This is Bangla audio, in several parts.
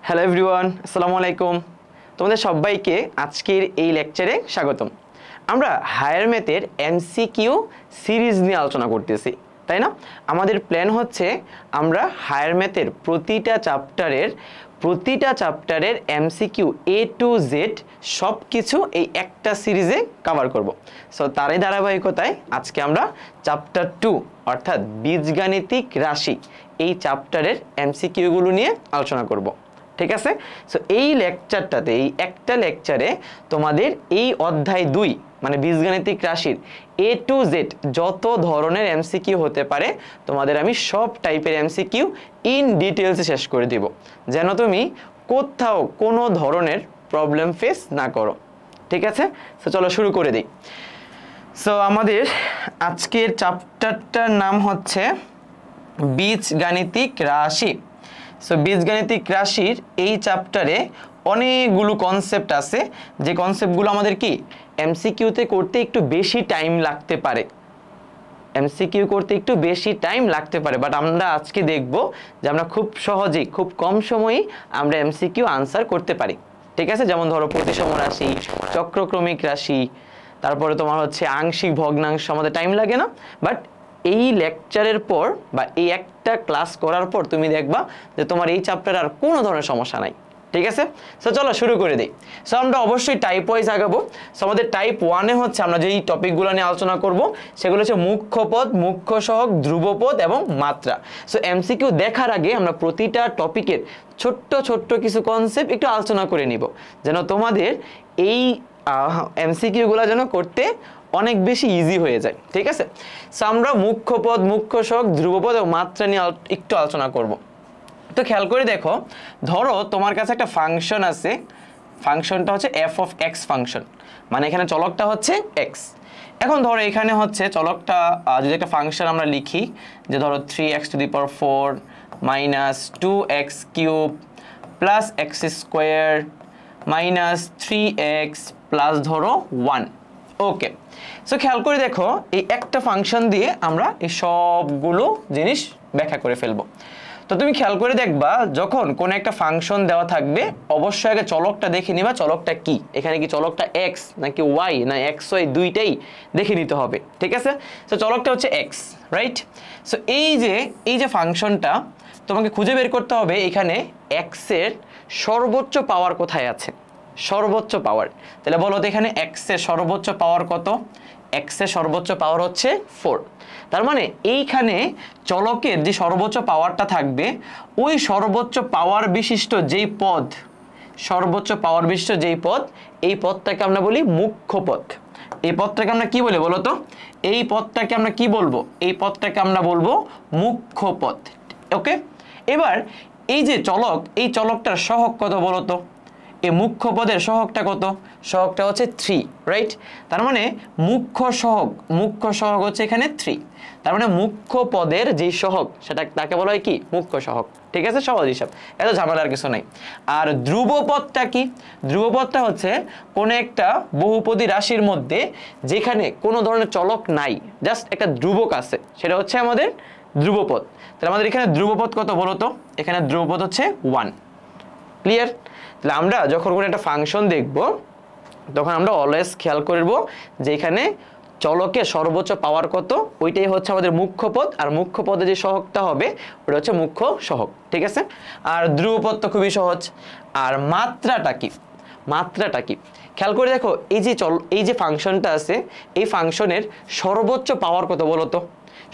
হ্যালো এভরিওয়ান, আসসালামু আলাইকুম। তোমাদের সবাইকে আজকের এই লেকচারে স্বাগতম। আমরা হায়ার ম্যাথের এমসিকিউ সিরিজ নিয়ে আলোচনা করতেছি, তাই না? আমাদের প্ল্যান হচ্ছে আমরা হায়ার ম্যাথের প্রতিটা চ্যাপ্টারের এমসিকিউ এ টু জেড সব কিছু এই একটা সিরিজে কভার করব। সো তারই ধারাবাহিকতায় আজকে আমরা চ্যাপ্টার 2 অর্থাৎ বীজগাণিতিক রাশি এই চ্যাপ্টারের এমসিকিউগুলো নিয়ে আলোচনা করব। ঠিক আছে? সো এই লেকচারটাতে, এই একটা লেকচারে তোমাদের এই অধ্যায় 2 মানে বীজগাণিতিক রাশির এ টু জেড যত ধরনের এমসিকিউ হতে পারে তোমাদের আমি সব টাইপের এমসিকিউ ইন ডিটেলসে শেষ করে দিব, যেন তুমি কোথাও কোনো ধরনের প্রবলেম ফেস না করো। ঠিক আছে? সো চলো শুরু করে দিই। সো আমাদের আজকের চ্যাপ্টারটার নাম হচ্ছে বীজগাণিতিক রাশি। সো বীজগাণিতিক রাশির এই চ্যাপ্টারে অনেকগুলো কনসেপ্ট আছে, যে কনসেপ্টগুলো আমাদের কি এমসিকিউতে করতে একটু বেশি টাইম লাগতে পারে, বাট আমরা আজকে দেখব যে আমরা খুব সহজেই, খুব কম সময়েই আমরা এমসিকিউ আনসার করতে পারি। ঠিক আছে? যেমন ধরো প্রতিসম রাশি, চক্রক্রমিক রাশি, তারপরে তোমার হচ্ছে আংশিক ভগ্নাংশ, আমাদের টাইম লাগে না। বাট এই লেকচারের পর বা এই একটা ক্লাস করার পর তুমি দেখবা যে তোমার এই চ্যাপ্টারে আর কোনো ধরনের সমস্যা নাই। ঠিক আছে? সো চলো শুরু করে দিই। সো আমরা অবশ্যই টাইপ ওয়াইজ আগাবো। সো আমাদের টাইপ 1-এ হচ্ছে আমরা যেই টপিকগুলো নিয়ে আলোচনা করব সেগুলো হচ্ছে মুখ্য পদ, মুখ্য সহগ, ধ্রুবপদ এবং মাত্রা। সো এমসিকিউ দেখার আগে আমরা প্রতিটা টপিকের ছোট্ট ছোট্ট কিছু কনসেপ্ট একটু আলোচনা করে নিব, যেন তোমাদের এই এমসিকিউগুলো যেন করতে অনেক বেশি ইজি হয়ে যায়। ঠিক আছে? সো আমরা মুখ্য পদ, মুখ্য সহগ, ধ্রুবপদ এবং মাত্রা নিয়ে একটু আলোচনা করব। তো খেয়াল করে দেখো, ধরো তোমার কাছে একটা ফাংশন আছে, ফাংশনটা হচ্ছে এফ অফ এক্স ফাংশন, মানে এখানে চলকটা হচ্ছে এক্স। এখন ধরো এখানে হচ্ছে চলকটা যদি একটা ফাংশন আমরা লিখি, যে ধরো 3x⁴ minus 2x³ plus x² minus 3x plus ধরো 1। ওকে, সো খেয়াল করে দেখো এই একটা ফাংশন দিয়ে আমরা এই সবগুলো জিনিস ব্যাখ্যা করে ফেলবো। তো তুমি খেয়াল করে দেখবা, যখন কোন একটা ফাংশন দেওয়া থাকবে অবশ্যই আগে চলকটা দেখে নিবা, চলকটা কি, এখানে কি চলকটা এক্স নাকি ওয়াই না এক্স ওয়াই, দুইটাই দেখে নিতে হবে। ঠিক আছে? সো চলকটা হচ্ছে এক্স, রাইট? সো এই যে ফাংশনটা তোমাকে খুঁজে বের করতে হবে এখানে এক্সের সর্বোচ্চ পাওয়ার কোথায় আছে, সর্বোচ্চ পাওয়ার। তাহলে বলো তো এখানে এক্সের সর্বোচ্চ পাওয়ার কত? এক্সের সর্বোচ্চ পাওয়ার হচ্ছে 4। তার মানে এইখানে চলকের যে সর্বোচ্চ পাওয়ারটা থাকবে, ওই সর্বোচ্চ পাওয়ার বিশিষ্ট যেই পদ, এই পদটাকে আমরা বলি মুখ্য পদ। এই পদটাকে আমরা কি বলি বলো তো? এই পদটাকে আমরা কি বলবো? এই পদটাকে আমরা বলবো মুখ্য পদ। ওকে, এবার এই যে চলক, এই চলকটার সহগ কত বলো তো? এই মুখ্য পদের সহগটা কত? সহগটা হচ্ছে 3, রাইট? তার মানে মুখ্য সহগ হচ্ছে এখানে 3। তার মানে মুখ্য পদের যে সহগ তাকে বলা হয় কি? মুখ্য সহগ। ঠিক আছে? সহজ হিসাব, এত ঝামেলার কিছু নাই। আর ধ্রুবপদটা কি? ধ্রুবপদটা হচ্ছে কোন একটা বহুপদী রাশির মধ্যে যেখানে কোনো ধরনের চলক নাই, জাস্ট একটা ধ্রুবক আছে, সেটা হচ্ছে আমাদের ধ্রুবপদ। তাহলে আমাদের এখানে ধ্রুবপদ কত বলো তো? এখানে ধ্রুবপদ হচ্ছে 1। ক্লিয়ার? তাহলে আমরা যখন কোনো একটা ফাংশন দেখব তখন আমরা অলওয়েজ খেয়াল করব যে এখানে চলকের সর্বোচ্চ পাওয়ার কত, ওইটাই হচ্ছে আমাদের মুখ্য পদ, আর মুখ্য পদে যে সহগটা হবে ওটা হচ্ছে মুখ্য সহগ। ঠিক আছে? আর ধ্রুবপদ তো খুবই সহজ। আর মাত্রাটা কি? খেয়াল করে দেখো, এই যে ফাংশনটা আছে, এই ফাংশনের সর্বোচ্চ পাওয়ার কত বলো তো?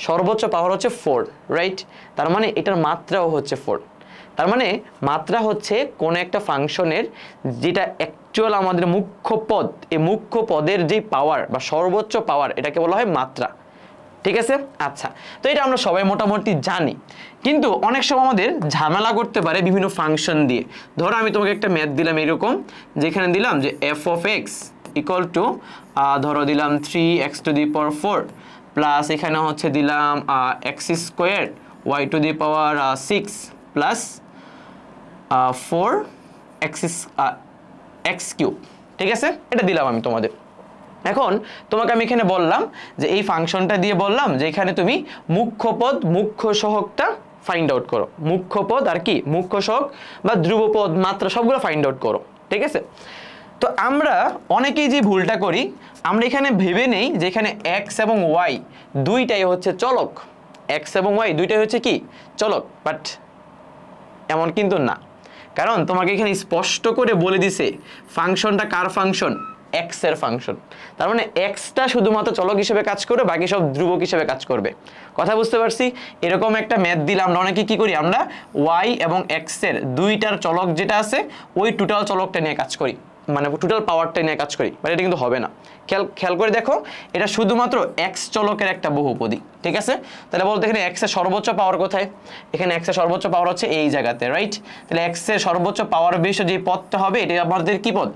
সর্বোচ্চ পাওয়ার হচ্ছে 4, রাইট? তার মানে এটার মাত্রাও হচ্ছে 4। তার মানে মাত্রা হচ্ছে কোন একটা ফাংশনের যেটা অ্যাকচুয়াল আমাদের মুখ্য পদ, এই মুখ্য পদের যে পাওয়ার বা সর্বোচ্চ পাওয়ার, এটাকে বলা হয় মাত্রা। ঠিক আছে? আচ্ছা, তো এটা আমরা সবাই মোটামুটি জানি, কিন্তু অনেক সময় আমাদের ঝামেলা করতে পারে বিভিন্ন ফাংশন দিয়ে। ধরো আমি তোমাকে একটা ম্যাথ দিলাম এরকম, যেখানে দিলাম যে F of X equal two ধরো দিলাম 3x⁴ প্লাস এখানে হচ্ছে দিলাম x² y⁴ 6 প্লাস 4x³ ঠিক আছে? এটা দিলাম আমি তোমাদের। এখন তোমাকে আমি এখানে বললাম যে এই ফাংশনটা দিয়ে বললাম যে এখানে তুমি মুখ্য পদ, মুখ্য সহগটা ফাইন্ড আউট করো, মুখ্য পদ আর কি মুখ্য সহগ বা ধ্রুবপদ মাত্রা সবগুলো ফাইন্ড আউট করো, ঠিক আছে। তো আমরা অনেকেই যে ভুলটা করি, আমরা এখানে ভেবে নেই যে এখানে এক্স এবং ওয়াই দুইটাই হচ্ছে চলক, এক্স এবং ওয়াই দুইটাই হচ্ছে কি চলক, বাট এমন কিন্তু না। কারণ তোমাকে এখানে স্পষ্ট করে বলে দিছে ফাংশনটা কার ফাংশন, এক্স এর ফাংশন। তার মানে এক্সটা শুধুমাত্র চলক হিসেবে কাজ করবে, বাকি সব ধ্রুবক হিসেবে কাজ করবে। কথা বুঝতে পারছি? এরকম একটা ম্যাথ দিলে আমরা অনেকে কি করি, আমরা ওয়াই এবং এক্স এর দুইটার চলক যেটা আছে ওই টোটাল চলকটা নিয়ে কাজ করি, মানে টোটাল পাওয়ারটা নিয়ে কাজ করি, বাট এটা কিন্তু হবে না। খেয়াল করে দেখো, এটা শুধুমাত্র এক্স চলকের একটা বহুপদী, ঠিক আছে। তাহলে বলতে এখানে এক্স এর সর্বোচ্চ পাওয়ার কোথায়, এখানে এক্স এর সর্বোচ্চ পাওয়ার হচ্ছে এই জায়গাতে, রাইট। তাহলে এক্স এর সর্বোচ্চ পাওয়ার বিশিষ্ট যে পদটা হবে এটা আমাদের কি পদ,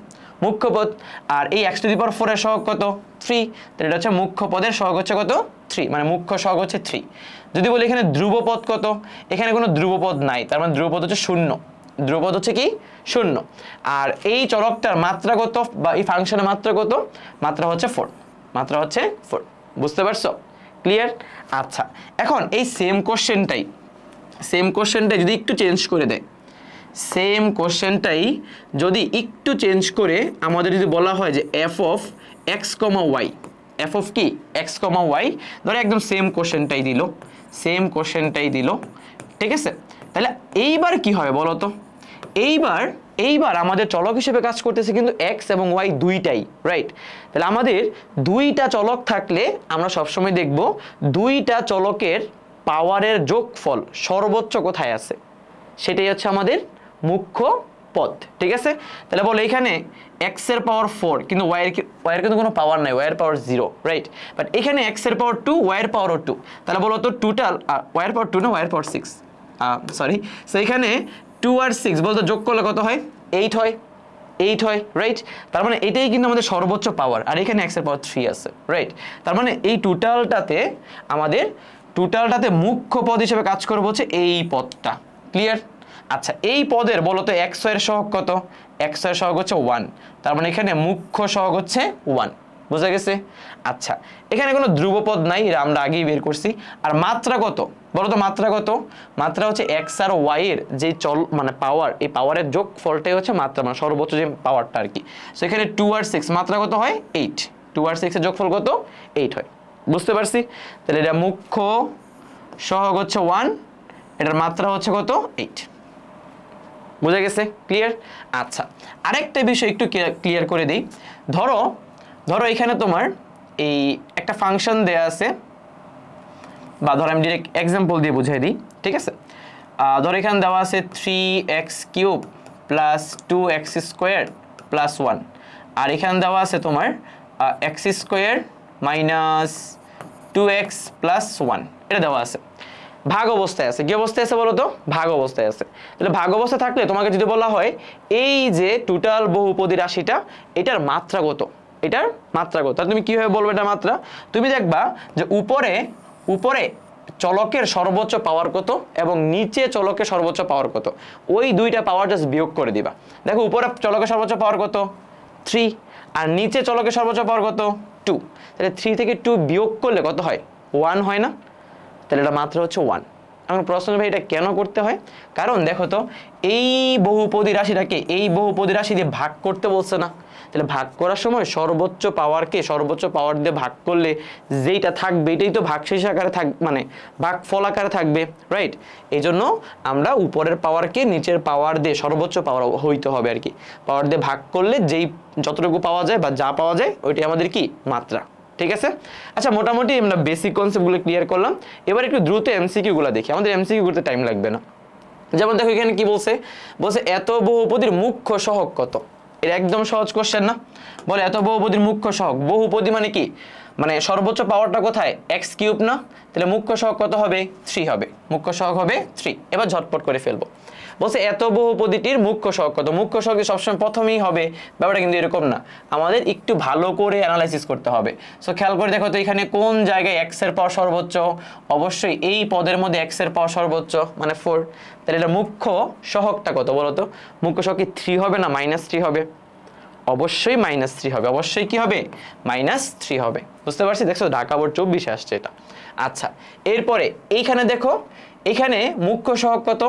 মুখ্য পদ। আর এই x টু দি পাওয়ার 4 এর সহগ কত, 3। তাহলে এটা হচ্ছে মুখ্য পদের সহগ হচ্ছে কত, 3, মানে মুখ্য সহগ হচ্ছে 3। যদি বলি এখানে ধ্রুবপদ কত, এখানে কোনো ধ্রুবপদ নাই, তার মানে ধ্রুবপদ হচ্ছে 0, ধ্রুবপদ হচ্ছে কি 0। আর এই চলকটার মাত্রা কত বা এই ফাংশনের মাত্রা কত, মাত্রা হচ্ছে 4, মাত্রা হচ্ছে 4। বুঝতে পারছো? ক্লিয়ার? আচ্ছা, এখন এই সেম কোশ্চেনটাই যদি একটু চেঞ্জ করে দেয়, সেম কোশ্চেনটাই যদি একটু চেঞ্জ করে আমাদের যদি বলা হয় যে F of X comma Y, F of কি এক্স কমা ওয়াই, ধরো একদম সেম কোশ্চেনটাই দিল, ঠিক আছে। তাহলে এইবার কি হবে বলো তো, এইবার আমাদের চলক হিসেবে কাজ করতেছে কিন্তু এক্স এবং ওয়াই দুইটাই, রাইট। তাহলে আমাদের দুইটা চলক থাকলে আমরা সবসময় দেখব দুইটা চলকের পাওয়ারের যোগফল সর্বোচ্চ কোথায় আছে, সেটাই হচ্ছে আমাদের মুখ্য পদ, ঠিক আছে। তাহলে বলো এখানে এক্স এর পাওয়ার 4 কিন্তু ওয়াইয়ের কিন্তু কোনো পাওয়ার নাই, ওয়াইয়ের পাওয়ার 0, রাইট। বাট এখানে এক্স এর পাওয়ার 2, ওয়াইয়ের পাওয়ারও 2। তাহলে বলো তো টোটাল ওয়াইয়ের পাওয়ার 2 না ওয়াইয়ের পাওয়ার 6, সরি। সো এখানে 2 আর 6 বলতে যোগ করলে কত হয়, 8 হয়, রাইট। তার মানে এটাই কিন্তু আমাদের সর্বোচ্চ পাওয়ার, আর এখানে এক্স এর পাওয়ার 3 আছে, রাইট। তার মানে এই টোটালটাতে মুখ্য পদ হিসেবে কাজ করবে হচ্ছে এই পদটা, ক্লিয়ার। আচ্ছা, এই পদের বলো তো এক্স এর সহগ কত, এক্স এর সহগ হচ্ছে 1, তার মানে এখানে মুখ্য সহগ হচ্ছে 1, বুঝা গেছে। আচ্ছা, এখানে কোনো ধ্রুবপদ নাই, এটা আমরা আগেই বের করছি। আর মাত্রা কত বলো তো, মাত্রা হচ্ছে এক্স আর ওয়াই এর যে মানে পাওয়ার, এই পাওয়ারের যোগফলটাই হচ্ছে মাত্রা, মানে সর্বোচ্চ যে পাওয়ারটা আর কি। সো এখানে 2 আর 6 মাত্রা কত হয় 8, 2 আর 6 এর যোগফল কত 8 হয়, বুঝতে পারছি। তাহলে এটা মুখ্য সহগ হচ্ছে 1, এটার মাত্রা হচ্ছে কত 8, বুঝা গেছে, ক্লিয়ার। আচ্ছা, আরেকটা বিষয় একটু ক্লিয়ার করে দিই। ধরো এখানে তোমার এই একটা ফাংশন দেয়া আছে, বা ধরো আমি ডিরেক্ট এক্সাম্পল দিয়ে বুঝিয়ে দিই, ঠিক আছে। ধরো এখানে দেওয়া আছে 3x³ প্লাস 2x² প্লাস 1, আর এখানে দেওয়া আছে তোমার x² মাইনাস 2x প্লাস 1, এটা দেওয়া আছে। ভাগ অবস্থায় আছে, কি অবস্থায় আছে বলো তো, ভাগ অবস্থায় আছে। তাহলে ভাগ অবস্থায় থাকলে তোমাকে যদি বলা হয় এই যে টোটাল বহুপদী রাশিটা, এটার মাত্রা কত, তাহলে তুমি কিভাবে বলবে এটা মাত্রা? তুমি দেখবা যে উপরে চলকের সর্বোচ্চ পাওয়ার কত এবং নিচে চলকের সর্বোচ্চ পাওয়ার কত, ওই দুইটা পাওয়ার জাস্ট বিয়োগ করে দিবা। দেখো উপরে চলকের সর্বোচ্চ পাওয়ার কত 3, আর নিচে চলকের সর্বোচ্চ পাওয়ার কত 2। তাহলে 3 থেকে 2 বিয়োগ করলে কত হয় 1 হয় না? তাহলে এটা মাত্রা হচ্ছে 1। এখন প্রশ্ন ভাই এটা কেন করতে হয়? কারণ দেখো তো এই বহুপদী রাশিটাকে এই বহুপদী রাশি দিয়ে ভাগ করতে বলছে না। তাহলে ভাগ করার সময় সর্বোচ্চ পাওয়ার দিয়ে ভাগ করলে যেইটা থাকবে এটাই তো ভাগশেষ আকারে মানে ভাগফল আকারে থাকবে, রাইট। এই জন্য আমরা উপরের পাওয়ারকে নিচের পাওয়ার দিয়ে সর্বোচ্চ পাওয়ার হইতে হবে আর কি, পাওয়ার দিয়ে ভাগ করলে যেই যতটুকু পাওয়া যায় বা যা পাওয়া যায় ওইটাই আমাদের কি মাত্রা, ঠিক আছে। আচ্ছা, মোটামুটি আমরা বেসিক কনসেপ্টগুলো ক্লিয়ার করলাম। এবার একটু দ্রুত এমসিকিউগুলো দেখি, আমাদের এমসিকিউ করতে টাইম লাগবে না। যেমন দেখো এখানে কি বলছে এত বহুপদীর মুখ্য সহগ কত। এটা একদম সহজ কোশ্চেন না? বলে এত বহুপদীর মুখ্য সহগ, বহুপদী মানে কি, মানে সর্বোচ্চ পাওয়ারটা কোথায় x³ না, তাহলে মুখ্য সহগ কত হবে 3 হবে, মুখ্য সহগ হবে 3। এবার ঝটপট করে ফেলবো। বলছে এত বহুপদীটির মুখ্য সহগ কত। মুখ্য সহগ সবসময় প্রথমেই হবে, ব্যাপারটা কিন্তু এরকম না, আমাদের একটু ভালো করে অ্যানালাইসিস করতে হবে। সো খেয়াল করে দেখো তো এখানে কোন জায়গায় x এর পাওয়ার সর্বোচ্চ, অবশ্যই এই পদের মধ্যে x এর পাওয়ার সর্বোচ্চ মানে 4। তাহলে এটা মুখ্য সহগটা কত বলো তো, মুখ্য সহগ কি 3 হবে না -3 হবে? অবশ্যই -3 হবে, অবশ্যই কি হবে -3 হবে, বুঝতে পারছি। দেখছো ঢাকা বোর্ড 24 আসছে এটা। আচ্ছা, এরপরে এইখানে দেখো এখানে মুখ্য সহগ কত?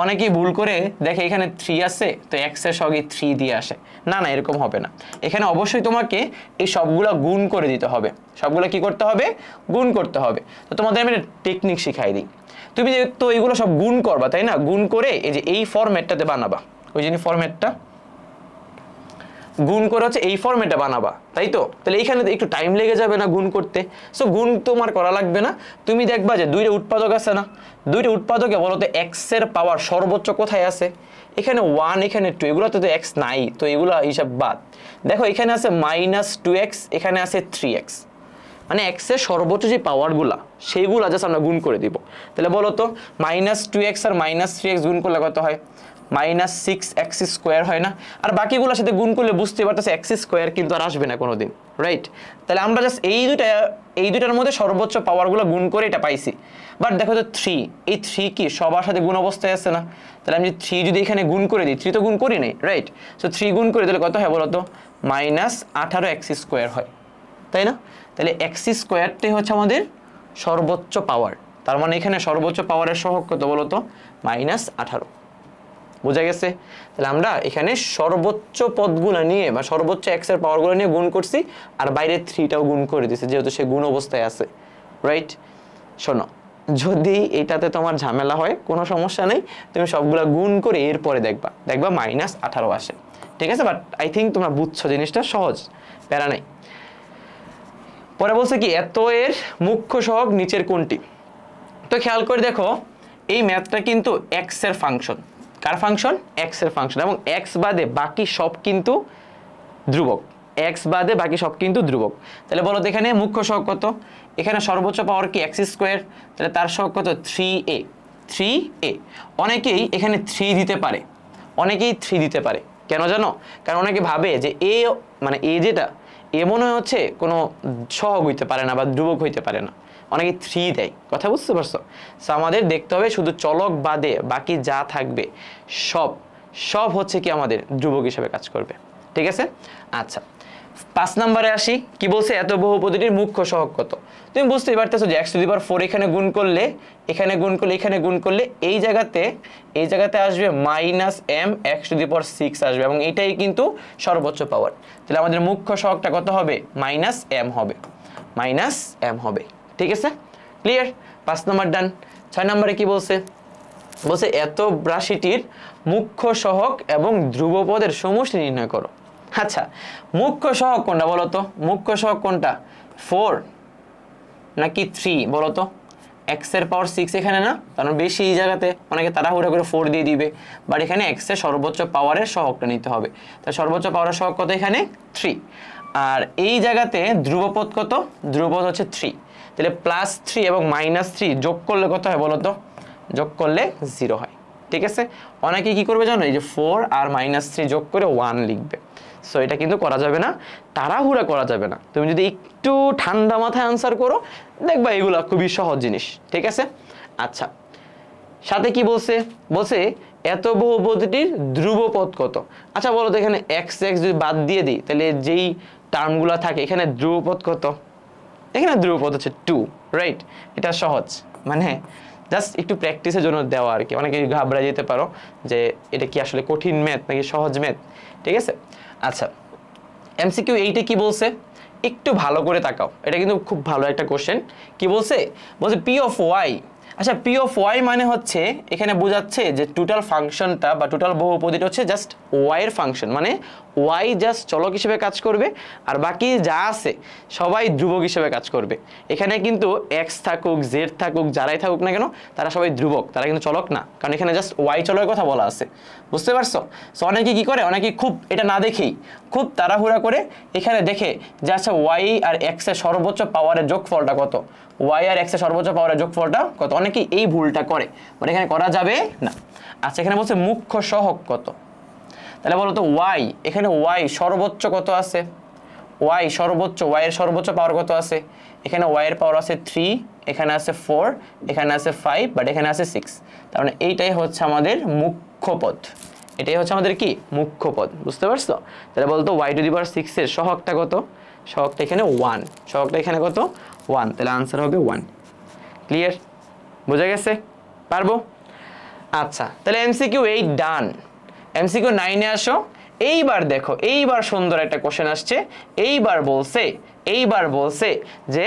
অনেকেই ভুল করে দেখে এখানে 3 আছে তো x এর সহগে 3 দিয়ে আসে। না না, এরকম হবে না। এখানে অবশ্যই তোমাকে এই সবগুলা গুণ করে দিতে হবে। সবগুলা কি করতে হবে? গুণ করতে হবে। তো তোমাদের আমি একটা টেকনিক শিখাই দিই। তুমি তো এইগুলো সব গুণ করবা, তাই না? গুণ করে এই যে এই ফরম্যাটটাতে বানাবা, ওই জন্য ফরম্যাটটা গুণ করে হচ্ছে এই ফরম্যাটে বানাবা, তাই তো? তাহলে এইখানে একটু টাইম লেগে যাবে না গুণ করতে? সো গুণ তোমার করা লাগবে না। তুমি দেখবা যে দুইটা উৎপাদক আছে না, দুইটা উৎপাদকে বলো তো এক্স এর পাওয়ার সর্বোচ্চ কোথায় আছে? এখানে 1, এখানে 2, এগুলোতে তো এক্স নাই, তো এগুলো হিসাব বাদ। দেখো এখানে আছে -2x, এখানে আছে 3x, মানে এক্স এর সর্বোচ্চ যে পাওয়ারগুলা সেইগুলা জাস্ট আমরা গুণ করে দিব। তাহলে বলো তো -2x আর -3x গুণ করলে কত হয়? -6x² হয় না? আর বাকিগুলোর সাথে গুণ করলে বুঝতে পারতেছে x² কিন্তু আর আসবে না কোনোদিন, রাইট? তাহলে আমরা জাস্ট এই দুইটার মধ্যে সর্বোচ্চ পাওয়ারগুলো গুণ করে এটা পাইছি। বাট দেখো তো 3, এই 3 কি সবার সাথে গুণ অবস্থায় আছে না? তাহলে আমি 3 যদি এখানে গুণ করে দিই, 3 তো গুণ করি নাই, রাইট? সো 3 গুণ করে দিলে কত হয় বলো তো? -18x² হয়, তাই না? তাহলে x²টাই হচ্ছে আমাদের সর্বোচ্চ পাওয়ার। তার মানে এখানে সর্বোচ্চ পাওয়ারের সহগ কত বলো তো? -18। বোঝা গেছে? তাহলে আমরা এখানে সর্বোচ্চ পদগুলো নিয়ে বা সর্বোচ্চ x এর পাওয়ারগুলো নিয়ে গুণ করছি, আর বাইরে 3টাও গুণ করে দিছি যেহেতু সে গুণ অবস্থায় আছে, রাইট? শোনো, যদি এটাতে তোমার ঝামেলা হয় কোনো সমস্যা নেই, তুমি সবগুলা গুণ করে এরপরে দেখবা -18 আসে, ঠিক আছে? বাট আই থিঙ্ক তোমরা বুঝছো জিনিসটা, সহজ, প্যারা নাই। পরে বলছে কি এত এর মুখ্য সহগ নিচের কোনটি? তো খেয়াল করে দেখো এই ম্যাথটা কিন্তু x এর ফাংশন। কার ফাংশন? x এর ফাংশন, এবং x বাদে বাকি সব কিন্তু ধ্রুবক। x বাদে বাকি সব কিন্তু ধ্রুবক। তাহলে বলো তো এখানে মুখ্য সহগ কত? এখানে সর্বোচ্চ পাওয়ার কি x², তাহলে তার সহগ কত? 3a। 3a অনেকেই এখানে 3 দিতে পারে, অনেকেই 3 দিতে পারে। কেন জানো? কারণ অনেকে ভাবে যে a মানে a যেটা এ মনে হচ্ছে কোনো সহগ হইতে পারে না বা ধ্রুবক হইতে পারে না, অনেকে 3 দেয়। কথা বুঝতে পারছো? সো আমাদের দেখতে হবে শুধু চলক বাদে বাকি যা থাকবে সব হচ্ছে কি আমাদের ধ্রুবক হিসেবে কাজ করবে, ঠিক আছে? আচ্ছা, 5 নম্বরে আসি। কি বলছে? এত বহুপদীটির মুখ্য সহগ কত? তুমি বুঝতেই পারতেছো যে x⁴ এখানে গুণ করলে, এখানে গুণ করলে, এখানে গুণ করলে এই জায়গাতে আসবে -m(x⁶) আসবে, এবং এটাই কিন্তু সর্বোচ্চ পাওয়ার। তাহলে আমাদের মুখ্য সহগটা কত হবে? -m হবে, -m হবে, ঠিক আছে? ক্লিয়ার? 5 নম্বর ডান। 6 নম্বরে কি বলছে? বলছে এত রাশিটির মুখ্য সহগ এবং ধ্রুবপদের সমষ্টি নির্ণয় করো। আচ্ছা, মুখ্য সহগ কোনটা বলো তো? মুখ্য সহগ কোনটা? 4 নাকি 3 বলো তো? x এর পাওয়ার 6 এখানে না, কারণ বেশি এই জায়গাতে অনেকে তাড়াহুড়া করে 4 দিয়ে দিবে, বাট এখানে x এর সর্বোচ্চ পাওয়ারের সহগটা নিতে হবে। তাই সর্বোচ্চ পাওয়ারের সহগ কত? এখানে 3। আর এই জায়গাতে ধ্রুবপদ কত? ধ্রুবপদ হচ্ছে 3। তাহলে +3 এবং -3 যোগ করলে কত হয় বলো তো? যোগ করলে 0 হয়, ঠিক আছে? অনেকে কি করবে জানো? এই যে 4 আর -3 যোগ করে 1 লিখবে। সো এটা কিন্তু করা যাবে না, তাড়াহুড়া করা যাবে না। তুমি যদি একটু ঠান্ডা মাথায় আনসার করো দেখবা এগুলো খুবই সহজ জিনিস, ঠিক আছে? আচ্ছা, সাথে কি বলছে? বলছে এত বহুপদীটির ধ্রুবপদ কত? আচ্ছা বলো তো এখানে x যদি বাদ দিয়ে দিই তাহলে যেই টার্মগুলো থাকে এখানে ধ্রুবপদ কত? এখানে ধ্রুবপদ হচ্ছে 2, রাইট? এটা সহজ, মানে জাস্ট একটু প্র্যাকটিসের জন্য দেওয়া আর কি। অনেকে ঘাবড়ে যেতে পারো যে এটা কি আসলে কঠিন ম্যাথ নাকি সহজ ম্যাথ, ঠিক আছে? আচ্ছা, এমসিকিউ এইটা কি বলছে একটু ভালো করে তাকাও, এটা কিন্তু খুব ভালো একটা কোশ্চেন। কি বলছে? বলছে পি অফ ওয়াই। আচ্ছা, পি অফ ওয়াই মানে হচ্ছে এখানে বোঝাচ্ছে যে টোটাল ফাংশনটা বা টোটাল বহুপদীটা হচ্ছে জাস্ট ওয়াই এর ফাংশন, মানে ওয়াই জাস্ট চলক হিসেবে কাজ করবে আর বাকি যা আছে সবাই ধ্রুবক হিসেবে কাজ করবে। এখানে কিন্তু এক্স থাকুক, জেড থাকুক, যারাই থাকুক না কেন তারা সবাই ধ্রুবক, তারা কিন্তু চলক না, কারণ এখানে জাস্ট ওয়াই চলকের কথা বলা আছে। বুঝতে পারছো? সো অনেকে কি করে, অনেকে খুব এটা না দেখেই খুব তাড়াহুড়া করে এখানে দেখে যে আচ্ছা ওয়াই আর এক্স এর সর্বোচ্চ পাওয়ারের যোগফলটা কত, ওয়াই আর এক্স এর সর্বোচ্চ পাওয়ারের যোগফলটা কত, অনেকেই এই ভুলটা করে, মানে এখানে করা যাবে না। আচ্ছা, এখানে বলছে মুখ্য সহগ কত? তাহলে বলো তো ওয়াই, এখানে ওয়াই সর্বোচ্চ কত আছে? ওয়াই সর্বোচ্চ, ওয়াই এর সর্বোচ্চ পাওয়ার কত আছে? এখানে ওয়াই এর পাওয়ার আছে 3, এখানে আছে 4, এখানে আছে 5, বাট এখানে আছে 6। তার মানে এইটাই হচ্ছে আমাদের মুখ্য পদ, এটাই হচ্ছে আমাদের কি মুখ্য পদ। বুঝতে পারছো? তাহলে বলতো y⁴ এর সহগটা কত? সহগটা এখানে 1, সহগটা এখানে কত? 1, তাহলে আনসার হবে 1। ক্লিয়ার? বোঝা গেছে? পারবো? আচ্ছা, তাহলে এমসিকিউ 8 ডান। এমসিকিউ 9 এ আসো। এইবার দেখো, এইবার সুন্দর একটা কোশ্চেন আসছে। এইবার বলছে যে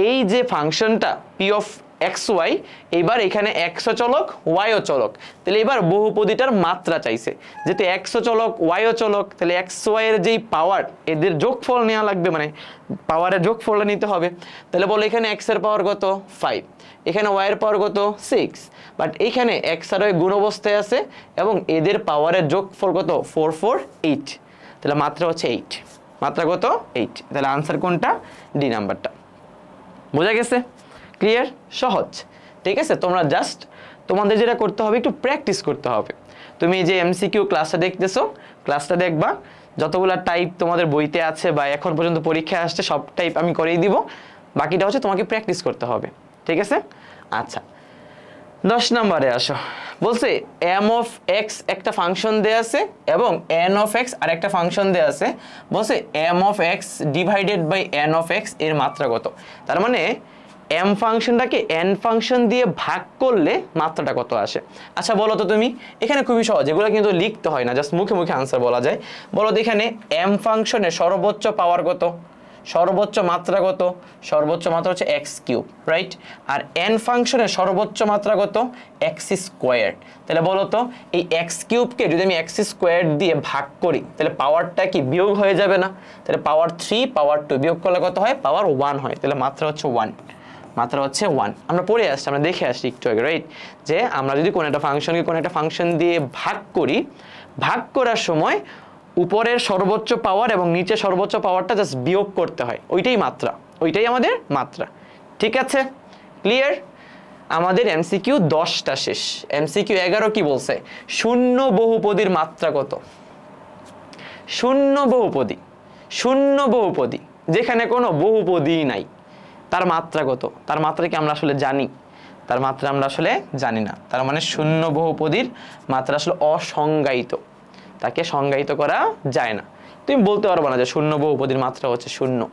এই যে ফাংশনটা পি অফ এক্স ওয়াই, এইবার এখানে এক্সও চলক ওয়াইও চলক, তাহলে এবার বহুপদীটার মাত্রা চাইছে। যেহেতু এক্সও চলক ওয়াইও চলক, তাহলে এক্স ওয়াই এর যেই পাওয়ার, এদের যোগফল নেওয়া লাগবে, মানে পাওয়ারের যোগফলটা নিতে হবে। তাহলে বলো এখানে এক্স এর পাওয়ার কত? 5, এখানে ওয়াই এর পাওয়ার কত? 6, বাট এখানে এক্স আর ওয়াই গুণ অবস্থায় আছে এবং এদের পাওয়ারের যোগফল কত? 4 4 8, তাহলে মাত্রা হচ্ছে 8। মাত্রা কত? 8। তাহলে আনসার কোনটা? ডি নাম্বারটা। বোঝা গেছে? ক্লিয়ার? সহজ। ঠিক আছে, তোমরা জাস্ট তোমাদের যেটা করতে হবে একটু প্র্যাকটিস করতে হবে। তুমি যে এমসিকিউ ক্লাসটা দেখতেছো, ক্লাসটা দেখবা, যতগুলো টাইপ তোমাদের বইতে আছে বা এখন পর্যন্ত পরীক্ষায় আসছে সব টাইপ আমি করেই দিব, বাকিটা হচ্ছে তোমাকে প্র্যাকটিস করতে হবে। ঠিক আছে? আচ্ছা, 10 নম্বরে আসো। বলছে এম অফ এক্স একটা ফাংশন দেয়া আছে এবং এন অফ এক্স আর একটা ফাংশন দেয়া আছে। বলছে M of X divided by N of X এর মাত্রা কত? তার মানে এম ফাংশনটাকে এন ফাংশন দিয়ে ভাগ করলে মাত্রাটা কত আসে? আচ্ছা বলো তো তুমি, এখানে খুবই সহজ, এগুলো কিন্তু লিখতে হয় না, জাস্ট মুখে মুখে আনসার বলা যায়। বলো তো এখানে এম ফাংশনের সর্বোচ্চ পাওয়ার কত? সর্বোচ্চ মাত্রা কত? সর্বোচ্চ মাত্রা হচ্ছে এক্স কিউব, রাইট? আর এন ফাংশনের সর্বোচ্চ মাত্রা কত? X square. তাহলে বলো তো এই এক্স কিউবকে যদি আমি এক্স স্কোয়ার দিয়ে ভাগ করি তাহলে পাওয়ারটা কি বিয়োগ হয়ে যাবে না? তাহলে পাওয়ার 3 পাওয়ার 2 বিয়োগ করলে কত হয়? পাওয়ার 1 হয়। তাহলে মাত্রা হচ্ছে 1। মাত্রা হচ্ছে 1। আমরা পড়ে আসছি, আমরা দেখে আসছি একটু আগে, রাইট? যে আমরা যদি কোনো একটা ফাংশনকে কোনো একটা ফাংশন দিয়ে ভাগ করি, ভাগ করার সময় উপরের সর্বোচ্চ পাওয়ার এবং নিচে সর্বোচ্চ পাওয়ারটা জাস্ট বিয়োগ করতে হয়, ওইটাই মাত্রা, ওইটাই আমাদের মাত্রা। ঠিক আছে? ক্লিয়ার? আমাদের এমসিকিউ 10টা শেষ। এমসিকিউ 11 কি বলছে? শূন্য বহুপদীর মাত্রা কত? শূন্য বহুপদী যেখানে কোনো বহুপদী নাই, তার মাত্রা কত? তার মাত্রা কি আমরা আসলে জানি? তার মাত্রা আমরা আসলে জানি না। তার মানে শূন্য বহুপদীর মাত্রা আসলে অসংজ্ঞায়িত, তাকে সংজ্ঞায়িত করা যায় না। তুমি বলতে পারবে না যে শূন্য বহুপদীর মাত্রা হচ্ছে 0,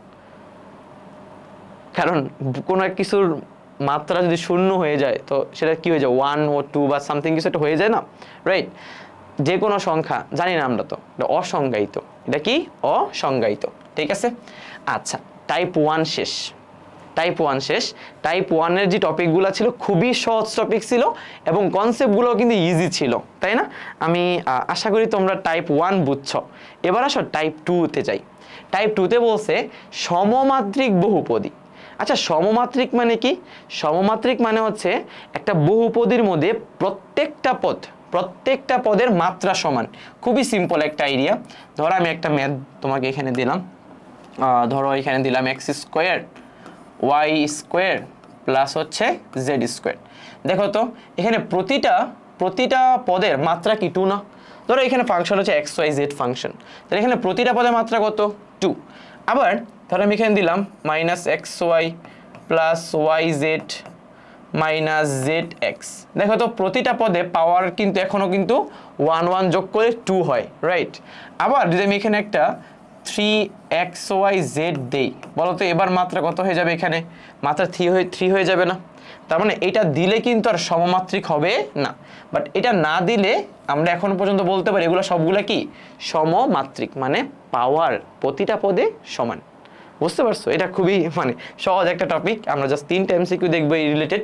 কারণ কোনো এক কিছুর মাত্রা যদি 0 হয়ে যায় তো সেটা কি হয়ে যায়? 1 ও 2 বা সামথিং কিছু একটা হয়ে যায় না, রাইট? যে কোনো সংখ্যা জানি না আমরা, তো এটা অসংজ্ঞায়িত। এটা কি? অসংজ্ঞায়িত। ঠিক আছে? আচ্ছা, টাইপ 1 শেষ। টাইপ 1 এর যে টপিকগুলো ছিল খুবই সহজ টপিক ছিল এবং কনসেপ্টগুলো কিন্তু ইজি ছিল, তাই না? আমি আশা করি তোমরা টাইপ 1 বুঝছো। এবার আসো টাইপ 2-তে যাই। টাইপ 2-তে বলছে সমমাত্রিক বহুপদী। আচ্ছা, সমমাত্রিক মানে কি? সমমাত্রিক মানে হচ্ছে একটা বহুপদীর মধ্যে প্রত্যেকটা পদের মাত্রা সমান। খুবই সিম্পল একটা আইডিয়া। ধরো আমি একটা ম্যাথ তোমাকে এখানে দিলাম, ধরো এখানে দিলাম X square Y square plus হচ্ছে জেড স্কোয়ার। দেখো তো এখানে প্রতিটা পদের মাত্রা কি 2 না? ধরো এখানে ফাংশন হচ্ছে এক্স ওয়াই জেড ফাংশন, তাহলে এখানে প্রতিটা পদের মাত্রা কত? 2। আবার ধরো আমি এখানে দিলাম minus X Y plus Y Z minus Z X. দেখো তো প্রতিটা পদে পাওয়ার কিন্তু এখনো কিন্তু 1 1 যোগ করে 2 হয়, রাইট? আবার যদি আমি এখানে একটা 3xyz দেই, বলো তো এবার মাত্রা কত হয়ে যাবে? এখানে মাত্রা 3 হয়ে যাবে না? তার মানে এটা দিলে কিন্তু আর সমমাত্রিক হবে না, বাট এটা না দিলে আমরা এখন পর্যন্ত বলতে পারি এগুলো সবগুলা কি? সমমাত্রিক, মানে পাওয়ার প্রতিটা পদে সমান। বুঝতে পারছো? এটা খুবই মানে সহজ একটা টপিক। আমরা জাস্ট 3টা এমসিকিউ দেখবো এই রিলেটেড।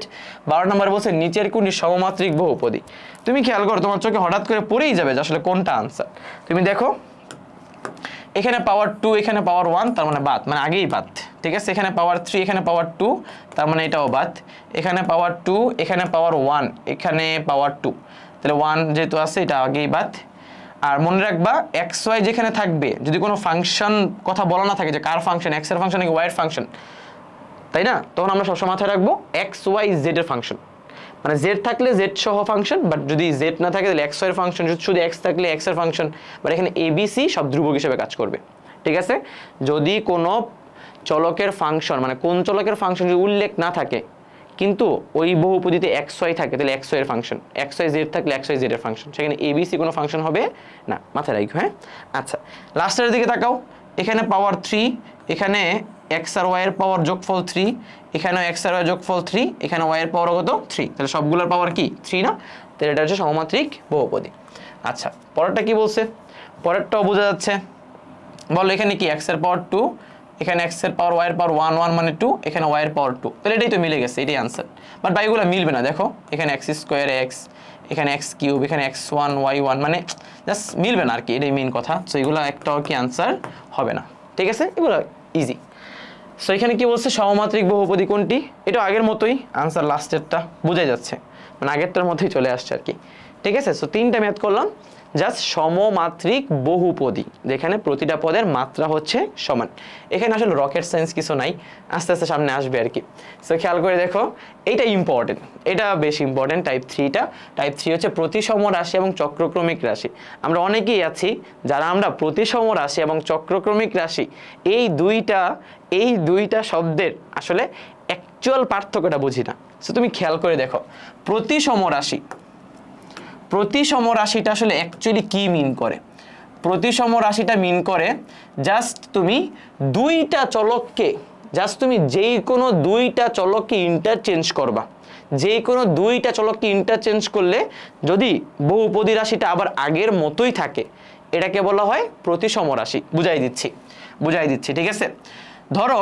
12 নম্বর বলছে নিচের কোনটি সমমাত্রিক বহুপদী। তুমি খেয়াল করো, তোমার চোখে হঠাৎ করে পড়েই যাবে যে আসলে কোনটা আনসার। তুমি দেখো এখানে পাওয়ার 2, এখানে পাওয়ার 1, তার মানে বাদ, মানে আগেই বাদ। ঠিক আছে? এখানে পাওয়ার 3, এখানে পাওয়ার 2, তার মানে এটাও বাদ। এখানে পাওয়ার 2, এখানে পাওয়ার 1, এখানে পাওয়ার 2, তাহলে 1 যেহেতু আছে এটা আগেই বাদ। আর মনে রাখবা এক্স ওয়াই যেখানে থাকবে, যদি কোনো ফাংশন কথা বলা না থাকে যে কার ফাংশন, এক্স এর ফাংশন নাকি ওয়াই এর ফাংশন, তাই না? তখন আমরা সবসময় মাথায় রাখবো এক্স ওয়াই জেড এর ফাংশন, মানে জেড থাকলে জেড সহ ফাংশন, বাট যদি জেড না থাকে তাহলে এক্স ওয়াই এর ফাংশন, শুধু এক্স থাকলে এক্স এর ফাংশন, বাট এখানে এবিসি সব ধ্রুবক হিসেবে কাজ করবে। ঠিক আছে? যদি কোনো চলকের ফাংশন, মানে কোন চলকের ফাংশন যদি উল্লেখ না থাকে কিন্তু ওই বহুপদীতে এক্স ওয়াই থাকে তাহলে এক্স ওয়াই এর ফাংশন, এক্স ওয়াই জেড থাকলে এক্স ওয়াই জেড এর ফাংশন, সেখানে এবিসি কোনো ফাংশন হবে না, মাথায় রাখো। হ্যাঁ, আচ্ছা লাস্টের দিকে তাকাও, এখানে পাওয়ার 3, এখানে এক্স আর ওয়াই এর পাওয়ার যোগফল 3, এখানেও এক্স আর ওয়াই যোগফল 3, এখানে ওয়াই এর পাওয়ার কত 3, তাহলে সবগুলোর পাওয়ার কি 3 না, তাহলে এটা হচ্ছে সমমাত্রিক বহুপদী। আচ্ছা পরেরটা কি বলছে, পরেরটাও বোঝা যাচ্ছে, বলো এখানে কি এক্স এর পাওয়ার 2, এখানে এক্স এর পাওয়ার ওয়াই এর পাওয়ার 1 1 মানে 2, এখানে ওয়াই এর পাওয়ার 2, তাহলে এটাই তো মিলে গেছে, এটাই आंसर। বাট ভাই এগুলো মিলবে না, দেখো এখানে x স্কয়ার x, এখানে x কিউব, এখানে x1 y1, মানে জাস্ট মিলবে না আর কি, এটাই মেইন কথা। সো এগুলো একটাও কি आंसर হবে না, ঠিক আছে, এগুলো ইজি। সো এখানে কি বলছে সমমাত্রিক বহুপদী কোনটি, এটা আগের মতোই आंसर, লাস্টেরটা বোঝা যাচ্ছে, মানে আগেরটার মধ্যেই চলে আসছে আর কি, ঠিক আছে। সো তিনটা ম্যাথ করলাম, জাস্ট সমমাত্রিক বহুপদী যেখানে প্রতিটা পদের মাত্রা হচ্ছে সমান। এখানে আসলে রকেট সায়েন্স কিছু নাই, আস্তে আস্তে সামনে আসবে আর কি। সো খেয়াল করে দেখো, এইটা ইম্পর্টেন্ট, এটা বেশ ইম্পর্টেন্ট। টাইপ 3টা, টাইপ 3 হচ্ছে প্রতিসম রাশি এবং চক্রক্রমিক রাশি। আমরা অনেকেই আছি যারা আমরা প্রতিসম রাশি এবং চক্রক্রমিক রাশি এই দুইটা শব্দের আসলে অ্যাকচুয়াল পার্থক্যটা বুঝি না। সো তুমি খেয়াল করে দেখো, প্রতিসম রাশিটা আসলে অ্যাকচুয়ালি কি মিন করে, প্রতিসম রাশিটা মিন করে জাস্ট তুমি দুইটা চলককে, জাস্ট তুমি যেই কোনো দুইটা চলককে ইন্টারচেঞ্জ করবা, যেই কোনো দুইটা চলককে ইন্টারচেঞ্জ করলে যদি বহুপদী রাশিটা আবার আগের মতোই থাকে, এটাকে বলা হয় প্রতিসম রাশি। বুঝাই দিচ্ছি, ঠিক আছে। ধরো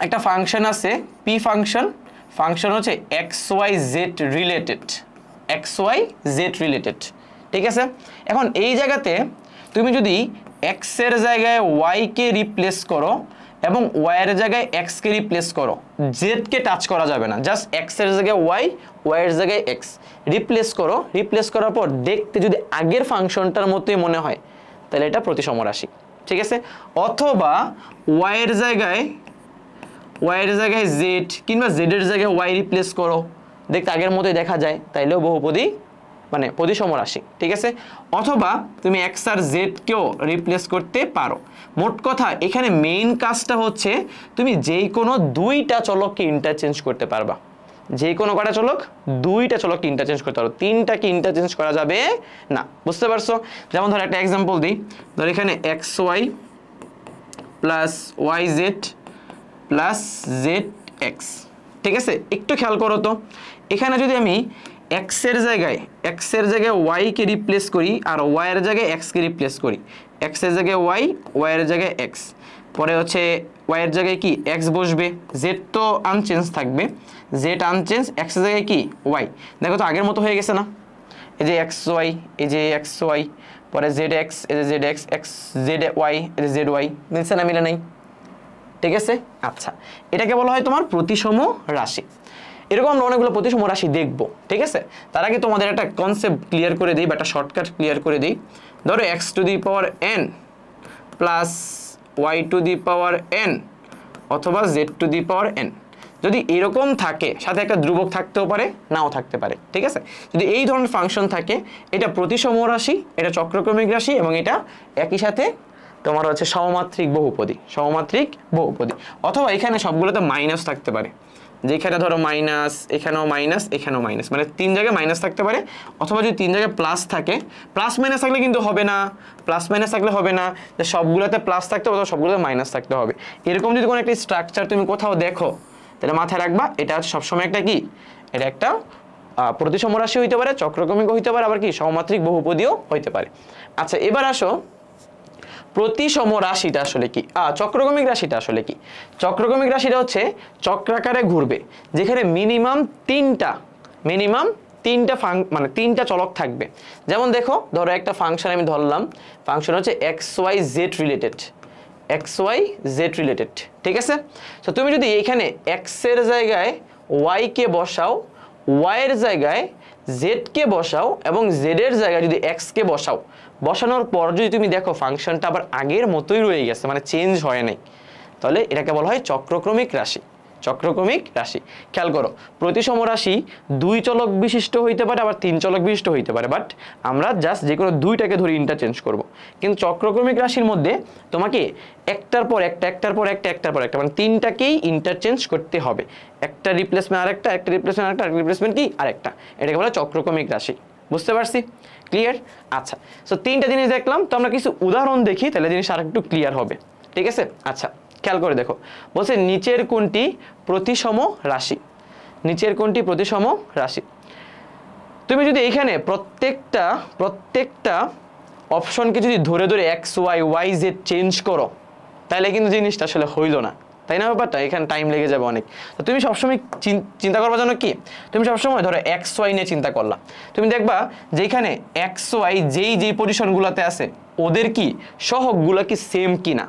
একটা ফাংশন আছে পি ফাংশন, ফাংশন হচ্ছে xyz রিলেটেড, xyz রিলেটেড, ঠিক আছে। এখন এই জায়গাতে তুমি যদি x এর জায়গায় y কে রিপ্লেস করো এবং y এর জায়গায় x কে রিপ্লেস করো, z কে টাচ করা যাবে না, জাস্ট x এর জায়গায় y, y এর জায়গায় x রিপ্লেস করো, রিপ্লেস করার পর দেখতে যদি আগের ফাংশনটার মতোই মনে হয়, তাহলে এটা প্রতিসম রাশি, ঠিক আছে। অথবা y এর জায়গায় z কিংবা z এর জায়গায় y রিপ্লেস করো, দেখতে আগের মতোই দেখা যায়, তাইলেও বহুপদী মানে প্রতিসম রাশি, ঠিক আছে। অথবা তুমি x আর z কেও রিপ্লেস করতে পারো। মোট কথা এখানে মেইন কাজটা হচ্ছে তুমি যেই কোনো দুইটা চলককে ইন্টারচেঞ্জ করতে পারবা, যে কোনো কটা চলক, দুইটা চলককে ইন্টারচেঞ্জ করতে পারো, তিনটাকে ইন্টারচেঞ্জ করা যাবে না, বুঝতে পারছো। যেমন ধর একটা एग्जांपल দিই, ধর এখানে xy plus yz plus zx, ঠিক আছে। একটু খেয়াল করো তো, এখানে যদি আমি x এর জায়গায় y কে রিপ্লেস করি আর y এর জায়গায় x কে রিপ্লেস করি, x এর জায়গায় y এর জায়গায় x, পরে হচ্ছে y এর জায়গায় কি x বসবে, z তো আনচেঞ্জ থাকবে, z আনচেঞ্জ, x এর জায়গায় কি y, দেখো তো আগের মতো হয়ে গেছে না, এই যে xy, এই যে xy, পরে zx, এই যে zx, zy, এই যে zy, মিলছে না, মিলে নাই, ঠিক আছে। আচ্ছা, এটাকে বলা হয় তোমার প্রতিসম রাশি। এরকম আমরা অনেকগুলো প্রতিসম রাশি দেখব, ঠিক আছে। তার আগে তোমাদের একটা কনসেপ্ট ক্লিয়ার করে দিই বা একটা শর্টকাট ক্লিয়ার করে দিই। ধরো x to the power n plus y to the power n অথবা z to the power n, যদি এরকম থাকে, সাথে একটা ধ্রুবক থাকতেও পারে, নাও থাকতে পারে, ঠিক আছে। যদি এই ধরনের ফাংশন থাকে, এটা প্রতিসম রাশি, এটা চক্রক্রমিক রাশি এবং এটা একই সাথে তোমার হচ্ছে সমমাত্রিক বহুপদী, অথবা এখানে সবগুলোতে মাইনাস থাকতে পারে, যেখানে ধরো মাইনাস, এখানেও মাইনাস, এখানেও মাইনাস, মানে তিন জায়গায় মাইনাস থাকতে পারে। অথবা যদি তিন জায়গায় প্লাস থাকে, প্লাস মাইনাস থাকলে কিন্তু হবে না, যে সবগুলোতে প্লাস থাকতে হবে অথবা সবগুলোতে মাইনাস থাকতে হবে। এরকম যদি কোনো একটা স্ট্রাকচার তুমি কোথাও দেখো, তাহলে মাথায় রাখবা এটা হচ্ছে সবসময় একটা কি, এটা একটা প্রতিসম রাশি হইতে পারে, চক্রক্রমিক হইতে পারে, আবার কি সমমাত্রিক বহুপদীও হইতে পারে। আচ্ছা এবার আসো, প্রতিসম রাশিটা আসলে কি, চক্রক্রমিক রাশিটা আসলে কি। চক্রক্রমিক রাশিটা হচ্ছে চক্রাকারে ঘুরবে, যেখানে মিনিমাম তিনটা মানে তিনটা চলক থাকবে। যেমন দেখো, ধরো একটা ফাংশন আমি ধরলাম, ফাংশন হচ্ছে xyz রিলেটেড, ঠিক আছে। তো তুমি যদি এখানে x এর জায়গায় y কে বসাও, y এর জায়গায় z কে বসাও এবং z এর জায়গায় যদি x কে বসানোর পর যদি তুমি দেখো ফাংশনটা আবার আগের মতোই রয়ে গেছে, মানে চেঞ্জ হয় নাই, তাহলে এটাকে বলা হয় চক্রক্রমিক রাশি। খেয়াল করো, প্রতিসম রাশি দুই চলক বিশিষ্ট হইতে পারে, আবার তিন চলক বিশিষ্ট হইতে পারে, বাট আমরা জাস্ট যে কোনো দুইটাকে ধরে ইন্টারচেঞ্জ করব। কিন্তু চক্রক্রমিক রাশির মধ্যে তোমাকে একটার পর একটা মানে তিনটাকেই ইন্টারচেঞ্জ করতে হবে, একটা রিপ্লেসমেন্ট আরেকটা, একটা রিপ্লেসমেন্ট কি আরেকটা, এটাকে বলা হয় চক্রক্রমিক রাশি। বুঝতে পারছি? ক্লিয়ার? আচ্ছা, সো তিনটা জিনিস দেখলাম, তো আমরা কিছু উদাহরণ দেখি, তাহলে জিনিস আরেকটু ক্লিয়ার হবে, ঠিক আছে। আচ্ছা খেয়াল করে দেখো, বলছে নিচের কোনটি প্রতিসম রাশি, নিচের কোনটি প্রতিসম রাশি। তুমি যদি এইখানে প্রত্যেকটা অপশনকে যদি ধরে ধরে X Y Y Z change করো, তাহলে কিন্তু জিনিসটা আসলে হইল না, তাই না ব্যাপারটা? এখানে টাইম লেগে যাবে অনেক। তো তুমি সবসময় চিন্তা করবার জন্য কি, তুমি সবসময় ধরো এক্স ওয়াই নিয়ে চিন্তা করলা, তুমি দেখবা যেখানে এক্স ওয়াই যেই পজিশনগুলোতে আছে ওদের কি সহগগুলো কি সেম কিনা,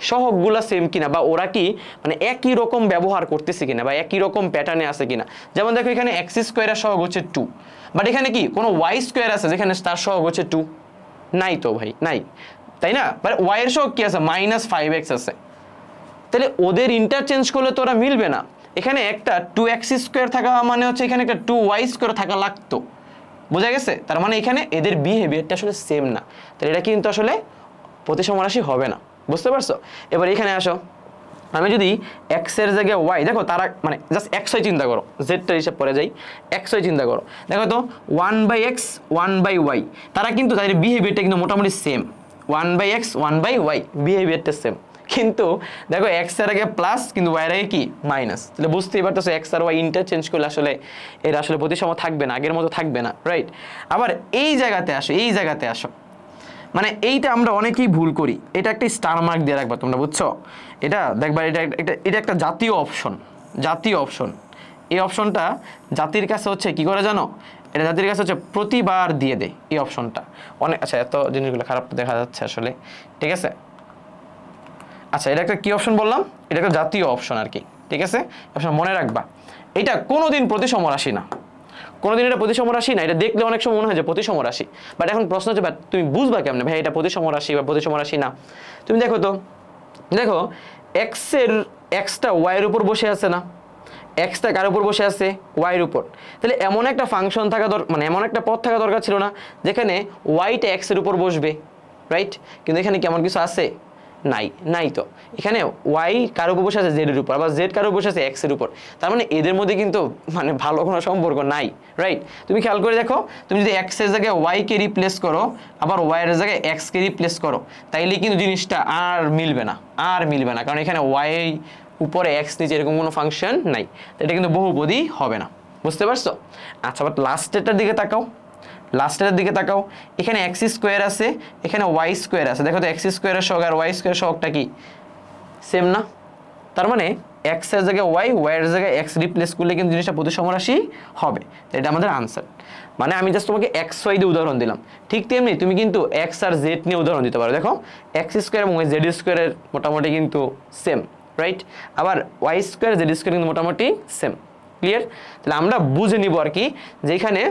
সহগগুলো সেম কিনা, বা ওরা কি মানে একই রকম ব্যবহার করতেছে কিনা, বা একই রকম প্যাটার্নে আছে কিনা। যেমন দেখো এখানে এক্স স্কোয়ারের সহগ হচ্ছে 2, বাট এখানে কি কোনো ওয়াই স্কোয়ার আছে যেখানে তার সহগ হচ্ছে 2? নাই তো ভাই, নাই, তাই না? বাট ওয়াই এর সহগ কি আছে? -5x আছে। তাহলে ওদের ইন্টারচেঞ্জ করলে তো ওরা মিলবে না। এখানে একটা 2x স্কোয়ার থাকা মানে হচ্ছে এখানে একটা 2y স্কোয়ার থাকা লাগতো, বোঝা গেছে? তার মানে এখানে এদের বিহেভিয়ারটা আসলে সেম না, তাহলে এটা কিন্তু আসলে প্রতিসম রাশি হবে না, বুঝতে পারছো? এবার এখানে আসো, আমি যদি এক্স এর জায়গায় ওয়াই, দেখো তারা মানে জাস্ট এক্স ওয়াই চিন্তা করো, জেডটা হিসাব করে যাই, এক্স ওয়াই চিন্তা করো, দেখো তো 1/x 1/y, তারা কিন্তু তাদের বিহেভিয়ারটা কিন্তু মোটামুটি সেম, 1/x 1/y বিহেভিয়ারটা সেম। কিন্তু দেখো এক্স এর আগে প্লাস কিন্তু ওয়াই এর আগে কি মাইনাস, তাহলে বুঝতেই পারতেছো এক্স আর ওয়াই ইন্টারচেঞ্জ করলে আসলে এর আসলে প্রতিসম থাকবে না, আগের মতো থাকবে না, রাইট? আবার এই জায়গাতে আসো, এই জায়গাতে আসো, মানে এইটা আমরা অনেকেই ভুল করি, এটা একটা স্টার মার্ক দিয়ে রাখবা তোমরা, বুঝছো? এটা দেখবা এটা একটা জাতীয় অপশন, জাতীয় অপশন। এই অপশনটা জাতির কাছে হচ্ছে কি করে জানো, এটা জাতির কাছে হচ্ছে প্রতিবার দিয়ে দেয় এই অপশনটা অনেক। আচ্ছা, এত জিনিসগুলো খারাপ দেখা যাচ্ছে আসলে, ঠিক আছে? আচ্ছা, এটা একটা কি অপশন বললাম, এটা একটা জাতীয় অপশন আর কি, ঠিক আছে? অপশন মনে রাখবা, এটা কোনোদিন প্রতিসম রাশি না, কোনোদিন এটা প্রতিসম রাশি না। এটা দেখলে অনেক সময় মনে হয় যে প্রতিসম রাশি, বাট এখন প্রশ্ন হচ্ছে তুমি বুঝবা কেমনে ভাই এটা প্রতিসম রাশি বা প্রতিসম রাশি না? তুমি দেখো তো, দেখো এক্সটা ওয়াই এর উপর বসে আছে না, এক্সটা কার উপর বসে আছে? ওয়াই এর উপর। তাহলে এমন একটা ফাংশন থাকা মানে এমন একটা পথ থাকা দরকার ছিল না যেখানে ওয়াইটা এক্স এর উপর বসবে, রাইট? কিন্তু এখানে কেমন কিছু আছে? নাই, নাই তো। এখানে ওয়াই কার উপর বসে আছে? জেড এর উপর, আবার জেড কার উপর বসে আছে? এক্স এর উপর। তার মানে এদের মধ্যে কিন্তু মানে ভালো কোনো সম্পর্ক নাই, রাইট? তুমি খেয়াল করে দেখো, তুমি যদি এক্স এর জায়গায় ওয়াই কে রিপ্লেস করো, আবার ওয়াই এর জায়গায় এক্স কে রিপ্লেস করো, তাইলে কিন্তু জিনিসটা আর মিলবে না, আর মিলবে না, কারণ এখানে ওয়াই উপরে এক্স নিচে এরকম কোনো ফাংশন নাই, এটা কিন্তু বহুপদী হবে না, বুঝতে পারছো? আচ্ছা, বাট লাস্টেরটার দিকে তাকাও, লাস্টের দিকে তাকাও, এখানে এক্স স্কোয়ার আছে, এখানে ওয়াই স্কোয়ার আছে, দেখো তো এক্স স্কোয়ারের সহগ আর ওয়াই স্কোয়ারের সহগটা কি সেম না? তার মানে এক্স এর জায়গায় ওয়াই, ওয়াই এর জায়গায় এক্স রিপ্লেস করলে কিন্তু জিনিসটা প্রতিসম রাশি হবে, এটা আমাদের আনসার। মানে আমি জাস্ট তোমাকে এক্স ওয়াই দিয়ে উদাহরণ দিলাম, ঠিক তেমনি তুমি কিন্তু এক্স আর জেড নিয়ে উদাহরণ দিতে পারো। দেখো এক্স স্কোয়ার এবং জেড স্কোয়ারের মোটামুটি কিন্তু সেম, রাইট? আবার ওয়াই স্কোয়ার জেড স্কোয়ার কিন্তু মোটামুটি সেম, ক্লিয়ার? তাহলে আমরা বুঝে নিব আর কি যেখানে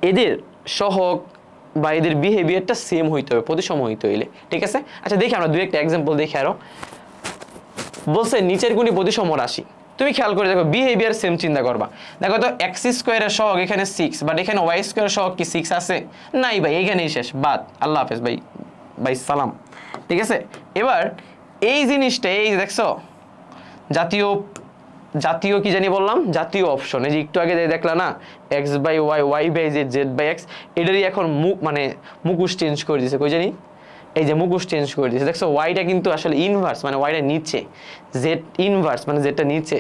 এদের সহগ বা এদের বিহেভিয়ারটা সেম হইতে হবে, প্রতিসম হইতে হইলে, ঠিক আছে? আচ্ছা, দেখি আমরা দুই একটা এক্সাম্পল দেখি আরো। বলছে নিচের কোনটি প্রতিসম রাশি, তুমি খেয়াল করে দেখো বিহেভিয়ার সেম চিন্তা করবা। দেখো তো এক্স স্কোয়ারের সহগ এখানে 6, বাট এখানে ওয়াই স্কোয়ারের সহগ কি 6 আছে? নাই ভাই, এখানেই শেষ, বাদ, আল্লাহ হাফেজ ভাই, ভাই সালাম, ঠিক আছে? এবার এই জিনিসটা, এই দেখছো জাতীয় কি জানি বললাম, জাতীয় অপশন, এই যে একটু আগে দেখলা না X by Y, Y by Z, Z by X, এটারই এখন মুখোশ চেঞ্জ করে দিয়েছে, কই জানি এই যে মুখোশ চেঞ্জ করে দিয়েছে, দেখছো ওয়াইটা কিন্তু আসলে ইনভার্স, মানে ওয়াইটা নিচে, জেড ইনভার্স মানে জেডটা নিচে,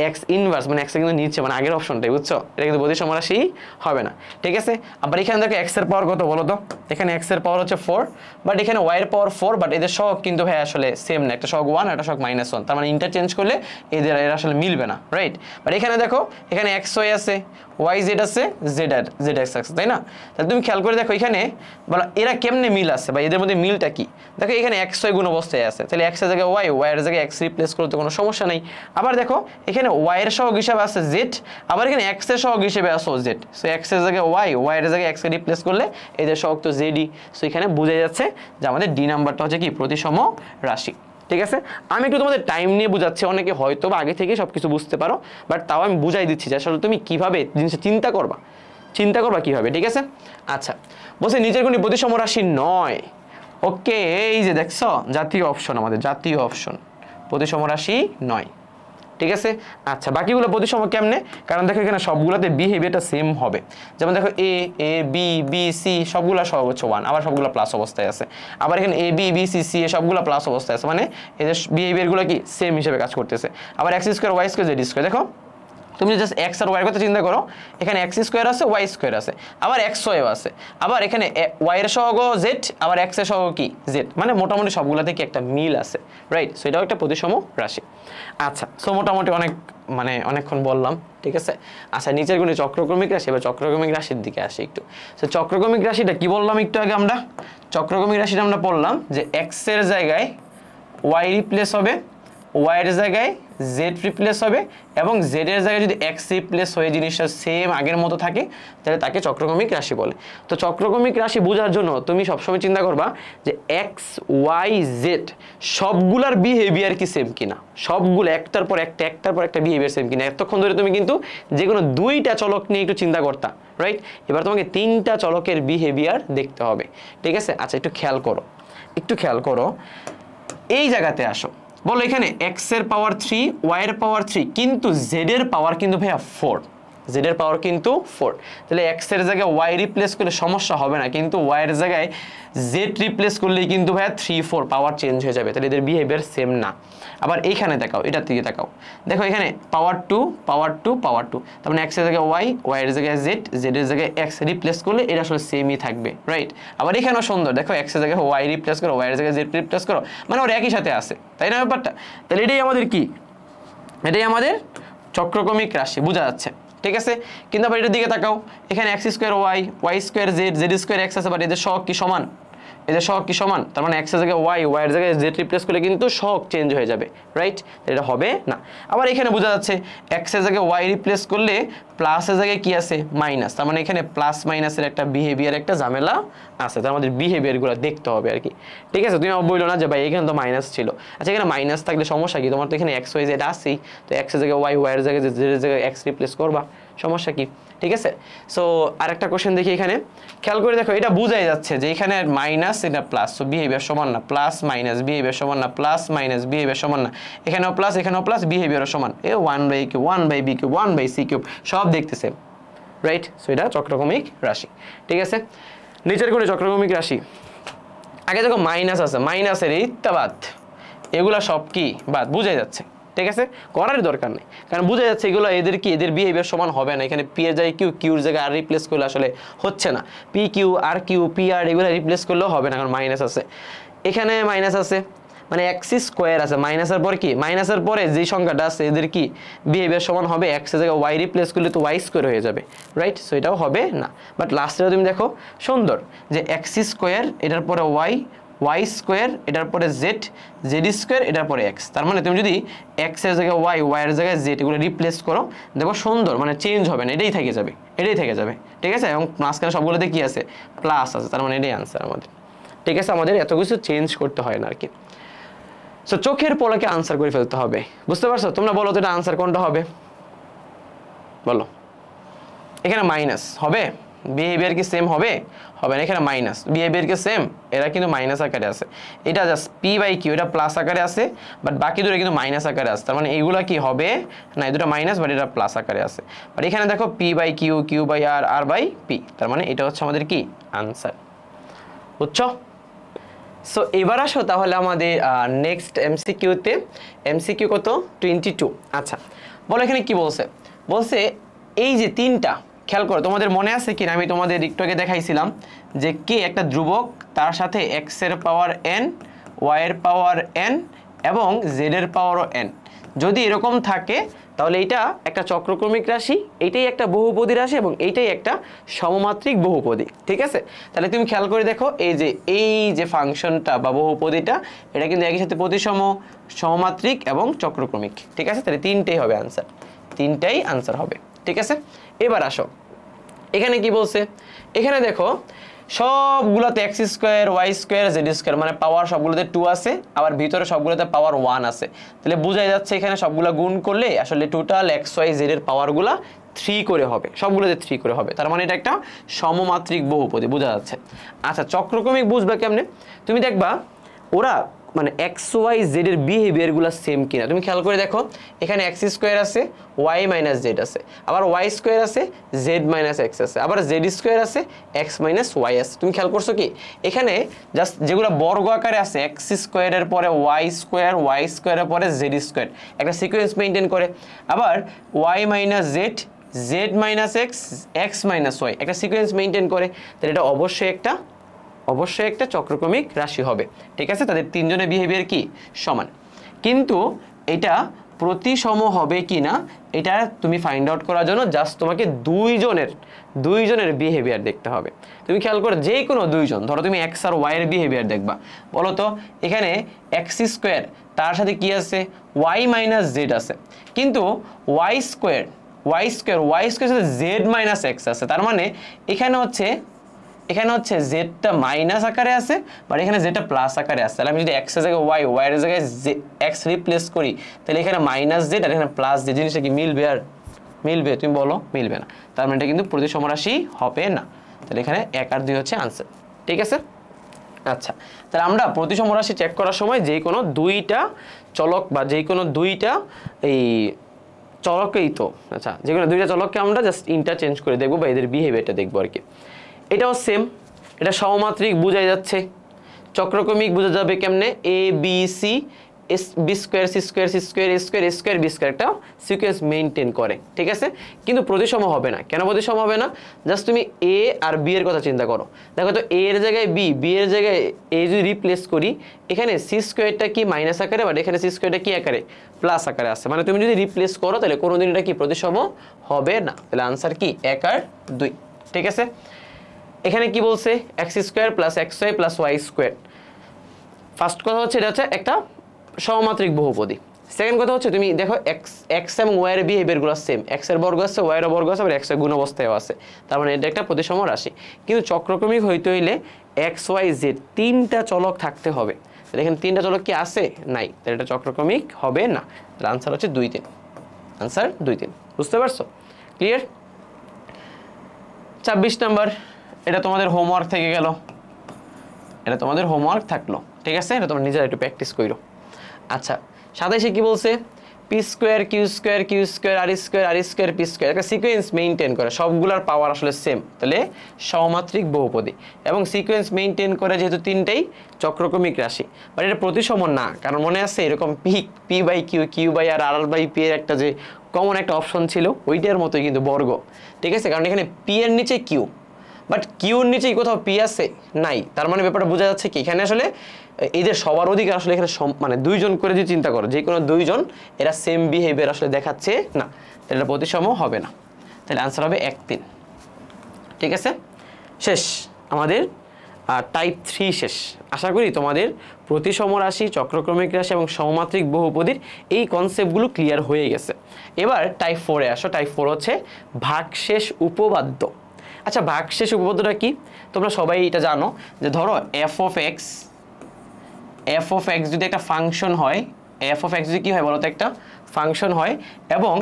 এক্স ইনভার্স মানে এক্স কিন্তু নিচে, মানে আগের অপশনটাই, বুঝছো? এটা কিন্তু প্রতিসম রাশি হবে না, ঠিক আছে? আবার এখানে দেখো এক্স এর পাওয়ার কত বলো তো, এখানে এক্স এর পাওয়ার হচ্ছে 4, বাট এখানে ওয়াই এর পাওয়ার 4, বাট এদের সহগ কিন্তু ভাই আসলে সেম না, একটা সহগ 1 একটা সহগ -1, তার মানে ইন্টারচেঞ্জ করলে এদের আসলে মিলবে না, রাইট? বাট এখানে দেখো এখানে এক্স ওয়াই আছে, ওয়াই জেড আছে, জেড এক্স আছে, তাই না? তাহলে তুমি খেয়াল করে দেখো এখানে বলো এরা কেমনে মিল আছে বা এদের মধ্যে মিলটা কি। দেখো এখানে এক্স ওয়াই গুণ অবস্থায় আছে, তাহলে এক্স এর জায়গায় ওয়াই, ওয়াই এর জায়গায় এক্স রিপ্লেস করতে কোনো সমস্যা নেই। আবার দেখো এখানে ওয়াই এর সহগ হিসেবে আছে জেড, আবার এখানে এক্স এর সহগ হিসেবে আছে জেড, সো এক্স এর জায়গায় ওয়াই, ওয়াই এর জায়গায় এক্স কে রিপ্লেস করলে এদের সহগ তো জেডই। সো এখানে বোঝা যাচ্ছে যে আমাদের ডি নাম্বারটা হচ্ছে কি প্রতিসম রাশি, ঠিক আছে? আমি একটু তোমাদের টাইম নিয়ে বুঝাচ্ছি, অনেকে হয়তো বা আগে থেকে সবকিছু বুঝতে পারো, বাট তাও আমি বুঝাই দিচ্ছি যে আসলে তুমি কিভাবে জিনিসটা চিন্তা করবা কিভাবে, ঠিক আছে? আচ্ছা, বলছে নিচের কোনটি প্রতিসম রাশি নয়। ওকে, এই যে দেখছো জাতীয় অপশন, আমাদের জাতীয় অপশন প্রতিসম রাশি নয়, ঠিক আছে। আচ্ছা বাকিগুলো প্রতিসম কেমনে, কারণ দেখো এখানে সবগুলোতে বিহেভিয়ারটা সেম হবে। যেমন দেখো এ এ বি বি সি সবগুলো সব হচ্ছে 1, আবার সবগুলো প্লাস অবস্থায় আছে। আবার এখানে A B B C C এ সবগুলো প্লাস অবস্থায় আছে, মানে এদের বিহেভিয়ারগুলো কি সেম হিসেবে কাজ করতেছে। আবার X square Y square Z square, দেখো তুমি জাস্ট এক্স আর ওয়াই এর কথা চিন্তা করো, এখানে এক্স স্কোয়ার আছে ওয়াই স্কোয়ার আছে, আবার এক্স ওয়াইও আছে, আবার এখানে ওয়াই এর সহগ জেড, আবার এক্স এর সহগ কি জেড, মানে মোটামুটি সবগুলোতে কি একটা মিল আছে, রাইট। সো এটাও একটা প্রতিসম রাশি। আচ্ছা সো মোটামুটি অনেকক্ষণ বললাম, ঠিক আছে। আচ্ছা নিচের গুণে চক্রক্রমিক রাশি, এবার চক্রক্রমিক রাশির দিকে আসি একটু। তো চক্রক্রমিক রাশিটা কি বললাম একটু আগে আমরা, চক্রক্রমিক রাশিটা আমরা বললাম যে এক্স এর জায়গায় ওয়াই রিপ্লেস হবে, ওয়াই এর জায়গায় জেড রিপ্লেস হবে, এবং জেড এর জায়গায় যদি এক্স রিপ্লেস হয়ে জিনিসটা সেম আগের মতো থাকে তাহলে তাকে চক্রক্রমিক রাশি বলে। তো চক্রক্রমিক রাশি বোঝার জন্য তুমি সবসময় চিন্তা করবা যে এক্স ওয়াই জেড সবগুলার বিহেভিয়ার কি সেম কিনা, সবগুলো একটার পর একটা বিহেভিয়ার সেম কিনা। এতক্ষণ ধরে তুমি কিন্তু যে কোনো দুইটা চলক নিয়ে একটু চিন্তা করতা, রাইট। এবার তোমাকে তিনটা চলকের বিহেভিয়ার দেখতে হবে, ঠিক আছে। আচ্ছা একটু খেয়াল করো, এই জায়গাতে আসো, বলো এখানে এক্স এর পাওয়ার 3 ওয়াই এর পাওয়ার 3, কিন্তু জেড এর পাওয়ার কিন্তু ভাইয়া 4, জেড এর পাওয়ার কিন্তু 4। তাহলে এক্স এর জায়গায় ওয়াই রিপ্লেস করলে সমস্যা হবে না, কিন্তু ওয়াই এর জায়গায় জেড রিপ্লেস করলেই কিন্তু ভাইয়া 3 4 পাওয়ার চেঞ্জ হয়ে যাবে, তাহলে এদের বিহেভিয়ার সেম না। আবার এইখানে দেখাও, এটার দিকে তাকাও, দেখো এখানে পাওয়ার 2 পাওয়ার 2 পাওয়ার 2, তার মানে এক্স এর জায়গায় ওয়াই, ওয়াই এর জায়গায় জেড, জেড এর জায়গায় এক্স রিপ্লেস করলে এটা আসলে সেমই থাকবে, রাইট। আবার এখানেও সুন্দর, দেখো এক্স এর জায়গায় ওয়াই রিপ্লেস করো, ওয়াই এর জায়গায় জেড রিপ্লেস করো, মানে ওরা একই সাথে আছে, তাই না ব্যাপারটা। তাহলে এটাই আমাদের কি, এটাই আমাদের চক্রক্রমিক রাশি, বোঝা যাচ্ছে, ঠিক আছে। কিন্তু আবার এটার দিকে তাকাও, এখানে X square Y, Y square Z, Z square X আছে, বাট এদের সহগ কি সমান, এদের সহগ কি সমান, তার মানে এক্স এর জায়গায় ওয়াই, ওয়াই এর জায়গায় জেড রিপ্লেস করলে কিন্তু সহগ চেঞ্জ হয়ে যাবে, রাইট। এটা হবে না। আবার এখানে বোঝা যাচ্ছে এক্স এর জায়গায় ওয়াই রিপ্লেস করলে প্লাস এর জায়গায় কি আছে মাইনাস, তার মানে এখানে প্লাস মাইনাসের একটা বিহেভিয়ার একটা ঝামেলা আছে, তার আমাদের বিহেভিয়ারগুলো দেখতে হবে আর কি, ঠিক আছে। তুমি আমার বললো না যে ভাই এখানে তো মাইনাস ছিল, আচ্ছা এখানে মাইনাস থাকলে সমস্যা কি, তোমার তো এখানে এক্স ওয়াই জেড আসেই, তো এক্স এর জায়গায় ওয়াই, ওয়াই এর জায়গায় জেড এর জায়গায় এক্স রিপ্লেস করবা, সমস্যা কি, ঠিক আছে। সো আরেকটা কোশ্চেন দেখি, এখানে খেয়াল করে দেখো, এটা বোঝাই যাচ্ছে যে এখানে মাইনাস এটা প্লাস, সো বিহেভিয়ার সমান না, প্লাস মাইনাস বিহেভিয়ার সমান না, প্লাস মাইনাস বিহেভিয়ার সমান না, এখানেও প্লাস বিহেভিয়ারও সমান, এ 1/q 1/b3 1/c3 সব দেখতেছে, রাইট। সো এটা চক্রক্রমিক রাশি, ঠিক আছে। নিচের কোণে চক্রক্রমিক রাশি, আগে দেখো মাইনাস আছে, মাইনাসের ইত্যাবাদ এগুলা সব কি বাদ, বুঝাই যাচ্ছে, ঠিক আছে, করার দরকার নেই, কারণ বুঝা যাচ্ছে এগুলো এদের কি, এদের বিহেভিয়ার সমান হবে না। এখানে পি এর জায়গায় কিউ, কিউর জায়গায় আর রিপ্লেস করলে আসলে হচ্ছে না, P Q R Q P R এগুলো রিপ্লেস করলেও হবে না, কারণ মাইনাস আছে, এখানে মাইনাস আছে, মানে এক্স স্কোয়ার আছে, মাইনাসের পর কি, মাইনাসের পরে যে সংখ্যাটা আছে এদের কি বিহেভিয়ার সমান হবে, এক্স এর জায়গায় ওয়াই রিপ্লেস করলে তো ওয়াই স্কোয়ার হয়ে যাবে, রাইট। সো এটাও হবে না। বাট লাস্টে তুমি দেখো সুন্দর যে এক্স স্কোয়ার এটার পরে ওয়াই, ওয়াই স্কোয়ার এটার পরে জেড, জেড স্কোয়ার এটার পরে এক্স, তার মানে তুমি যদি এক্স এর জায়গায় ওয়াই, ওয়াই এর জায়গায় জেড এগুলো রিপ্লেস করো, দেখো সুন্দর, মানে চেঞ্জ হবে না, এটাই থেকে যাবে, ঠিক আছে। এবং মাঝখানে সবগুলোতে কি আছে প্লাস আছে, তার মানে এটাই আনসার আমাদের, ঠিক আছে। আমাদের এত কিছু চেঞ্জ করতে হয় না আর কি। সো চোখের পলকে আনসার করে ফেলতে হবে, বুঝতে পারছো। তোমরা বলো তো এটা আনসার কোনটা হবে, বলো। এখানে মাইনাস হবে, বিহেভিয়ার কি সেম হবে, হবে না, এখানে মাইনাস বিহেভিয়ার কি সেম, এরা কিন্তু মাইনাস আকারে আছে, এটা জাস্ট পি বাই কিউ, এটা প্লাস আকারে আছে, বাট বাকি দুটো কিন্তু মাইনাস আকারে আছে, তার মানে এইগুলা কি হবে না, এই দুটো মাইনাস, বাট এটা প্লাস আকারে আছে। বাট এখানে দেখো P by Q, Q by R, R by P, তার মানে এটা হচ্ছে আমাদের কি আনসার, বুঝছো। সো এবার আসো তাহলে আমাদের নেক্সট এমসিকিউতে, এমসিকিউ কত 22। আচ্ছা বলো এখানে কি বলছে, বলছে এই যে তিনটা, খেয়াল করো তোমাদের মনে আছে কিনা, আমি তোমাদের একটু আগে দেখাইছিলাম যে কে একটা ধ্রুবক, তার সাথে এক্স এর পাওয়ার এন, ওয়াই এর পাওয়ার এন এবং জেড এর পাওয়ারও এন, যদি এরকম থাকে তাহলে এটা একটা চক্রক্রমিক রাশি, এইটাই একটা বহুপদী রাশি এবং এইটাই একটা সমমাত্রিক বহুপদী, ঠিক আছে। তাহলে তুমি খেয়াল করে দেখো এই যে ফাংশনটা বা বহুপদীটা, এটা কিন্তু একই সাথে প্রতিসম, সমমাত্রিক এবং চক্রক্রমিক, ঠিক আছে। তাহলে তিনটেই হবে আনসার, তিনটাই আনসার হবে, ঠিক আছে। এবার আসো এখানে কি বলছে, এখানে দেখো সবগুলোতে X square, Y square, Z square, মানে পাওয়ার সবগুলোতে 2 আছে, আবার ভিতরে সবগুলোতে পাওয়ার 1 আছে, তাহলে বোঝাই যাচ্ছে এখানে সবগুলো গুণ করলে আসলে টোটাল এক্স ওয়াই জেড এর পাওয়ারগুলো 3 করে হবে, সবগুলোতে 3 করে হবে, তার মানে এটা একটা সমমাত্রিক বহুপদী, বোঝা যাচ্ছে। আচ্ছা চক্রক্রমিক বুঝবে কেমনে, তুমি দেখবা ওরা মানে এক্স ওয়াই জেড এর বিহেভিয়ারগুলো সেম কিনা তুমি খেয়াল করে দেখো। এখানে এক্স স্কোয়ার আছে, ওয়াই মাইনাস জেড আছে, আবার ওয়াই স্কোয়ার আছে, জেড মাইনাস এক্স আছে, আবার জেড স্কোয়ার আছে, এক্স মাইনাস ওয়াই আছে। তুমি খেয়াল করছো কি এখানে জাস্ট যেগুলো বর্গ আকারে আছে এক্স স্কোয়ারের পরে ওয়াই স্কোয়ারের পরে জেড স্কোয়ার একটা সিকোয়েন্স মেনটেন করে, আবার Y minus Z, Z minus X, X minus Y একটা সিকোয়েন্স মেনটেন করে, তাহলে এটা অবশ্যই একটা চক্রক্রমিক রাশি হবে। ঠিক আছে, তাদের তিনজনের বিহেভিয়ার কি সমান, কিন্তু এটা প্রতিসম হবে কি না এটা তুমি ফাইন্ড আউট করার জন্য জাস্ট তোমাকে দুইজনের বিহেভিয়ার দেখতে হবে। তুমি খেয়াল করো যে কোনো দুইজন, ধরো তুমি এক্স আর ওয়াই এর বিহেভিয়ার দেখবা, বলো তো এখানে এক্স স্কোয়ার তার সাথে কি আছে ওয়াই মাইনাস জেড আছে, কিন্তু ওয়াই স্কোয়ার সাথে জেড মাইনাস এক্স আছে, তার মানে এখানে হচ্ছে জেডটা মাইনাস আকারে আছে, বাট এখানে জেডটা প্লাস আকারে আছে। তাহলে আমি যদি এক্স এর জায়গায় ওয়াই, ওয়াই এর জায়গায় এক্স রিপ্লেস করি, তাহলে এখানে মাইনাস জেড আর এখানে প্লাস জেড, জিনিসটা কি মিলবে? তুমি বলো মিলবে না, তার মানে এটা কিন্তু প্রতিসম রাশি হবে না। তাহলে এখানে 1 আর 2 হচ্ছে আনসার। ঠিক আছে, আচ্ছা তাহলে আমরা প্রতিসম রাশি চেক করার সময় যে কোনো দুইটা চলক বা যে কোনো দুইটা এই চলককেই তো আচ্ছা যে কোনো দুইটা চলককে আমরা জাস্ট ইন্টারচেঞ্জ করে দেখবো বা এদের বিহেভিয়ারটা দেখবো আর কি। এটাও সেম, এটা সমমাত্রিক বোঝাই যাচ্ছে, চক্রক্রমিক বোঝা যাবে কেমনে, এ বি সি এস B square C square C square A square A square B square একটা সিকোয়েন্স মেনটেন করে। ঠিক আছে, কিন্তু প্রতিসম হবে না। কেন প্রতিসম হবে না? জাস্ট তুমি এ আর বি এর কথা চিন্তা করো, দেখো তো এ এর জায়গায় বি এর জায়গায় এ যদি রিপ্লেস করি, এখানে সি স্কোয়ারটা কি মাইনাস আকারে, বাট এখানে সি স্কোয়ারটা কি আকারে প্লাস আকারে আসছে, মানে তুমি যদি রিপ্লেস করো তাহলে কোনোদিন এটা কি প্রতিসম হবে না। তাহলে আনসার কি 1 আর 2। ঠিক আছে, এখানে কি বলছে X square plus X Y plus Y square. First কথা হচ্ছে এটা হচ্ছে একটা সমমাত্রিক বহুপদী। সেকেন্ড কথা হচ্ছে তুমি দেখো এক্স এবং ওয়াই এর বিহেভিয়ারগুলো সেম, এক্স এর বর্গ আছে, ওয়াই এর বর্গ আছে, আবার এক্স এর গুণ অবস্থায়ও আছে, তার মানে এটা একটা প্রতিসম রাশি। কিন্তু চক্রক্রমিক হইতে হইলে এক্স ওয়াই জেড তিনটা চলক থাকতে হবে। এখানে তিনটা চলক কি আছে? নাই, তাহলে এটা চক্রক্রমিক হবে না। তাহলে আনসার হচ্ছে 2, 3। আনসার 2, 3। বুঝতে পারছো? ক্লিয়ার? 26 নাম্বার, এটা তোমাদের হোমওয়ার্ক থেকে গেল, এটা তোমাদের হোমওয়ার্ক থাকলো। ঠিক আছে, এটা তোমরা নিজেরা একটু প্র্যাকটিস করো। আচ্ছা 27 কি বলছে? পি স্কোয়ার কিউ স্কোয়ার আর স্কোয়ার পি স্কোয়ার একটা সিকোয়েন্স মেনটেন করে, সবগুলোর পাওয়ার আসলে সেম, তাহলে সমমাত্রিক বহুপদী এবং সিকোয়েন্স মেনটেন করে যেহেতু তিনটাই চক্রক্রমিক রাশি। বাট এটা প্রতিসম না, কারণ মনে আছে এরকম P by Q by R by P এর একটা যে কমন একটা অপশন ছিল ওইটার মতোই কিন্তু বর্গ। ঠিক আছে, কারণ এখানে পি এর নিচে কিউ, বাট কিউর নিচেই কোথাও পি আছে নাই, তার মানে ব্যাপারটা বোঝা যাচ্ছে কি এখানে আসলে এদের সবার অধিকার আসলে এখানে মানে দুইজন করে যদি চিন্তা করো, যে কোনো দুইজন এরা সেম বিহেভিয়ার আসলে দেখাচ্ছে না, তাহলে এটা প্রতিসম হবে না। তাহলে আনসার হবে 1, 3। ঠিক আছে, শেষ আমাদের টাইপ 3 শেষ। আশা করি তোমাদের প্রতিসম রাশি, চক্রক্রমিক রাশি এবং সমমাত্রিক বহুপদীর এই কনসেপ্টগুলো ক্লিয়ার হয়ে গেছে। এবার টাইপ 4-এ আসো। টাইপ 4 হচ্ছে ভাগশেষ উপপাদ্য। আচ্ছা ভাগশেষ উপপাদ্যটা কি? তোমরা সবাই এটা জানো যে ধরো এফ অফ এক্স যদি একটা ফাংশন হয়, এফ অফ এক্স যদি কী হয় বলো তো একটা ফাংশন হয়, এবং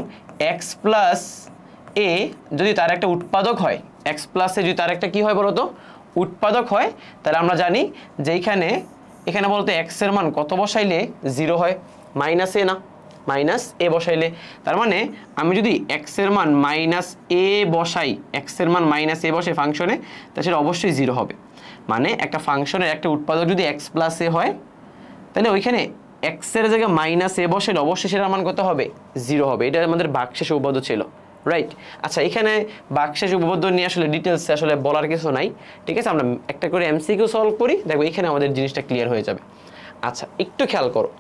এক্স প্লাস এ যদি তার একটা উৎপাদক হয়, এক্স প্লাস এ যদি তার একটা কী হয় বলো তো উৎপাদক হয়, তাহলে আমরা জানি যে এখানে বলতে এক্স এর মান কত বসাইলে 0 হয়? মাইনাস এ না, মাইনাস এ বসাইলে। তার মানে আমি যদি এক্স এর মান মাইনাস এ বসাই, এক্স এর মান মাইনাস এ বসে ফাংশনে, তাহলে সেটা অবশ্যই 0 হবে। মানে একটা ফাংশনের একটা উৎপাদক যদি এক্স প্লাস এ হয়, তাহলে ওইখানে এক্স এর জায়গায় মাইনাস এ বসাইলে অবশ্যই সেটার মান কত হবে? 0 হবে। এটা আমাদের ভাগশেষ উপপাদ্য ছিল, রাইট? আচ্ছা এখানে ভাগশেষ উপপাদ্য নিয়ে আসলে ডিটেলসে আসলে বলার কিছু নাই। ঠিক আছে, আমরা একটা করে এমসিকিউ সলভ করি, দেখো এখানে আমাদের জিনিসটা ক্লিয়ার হয়ে যাবে। আচ্ছা একটু খেয়াল করো,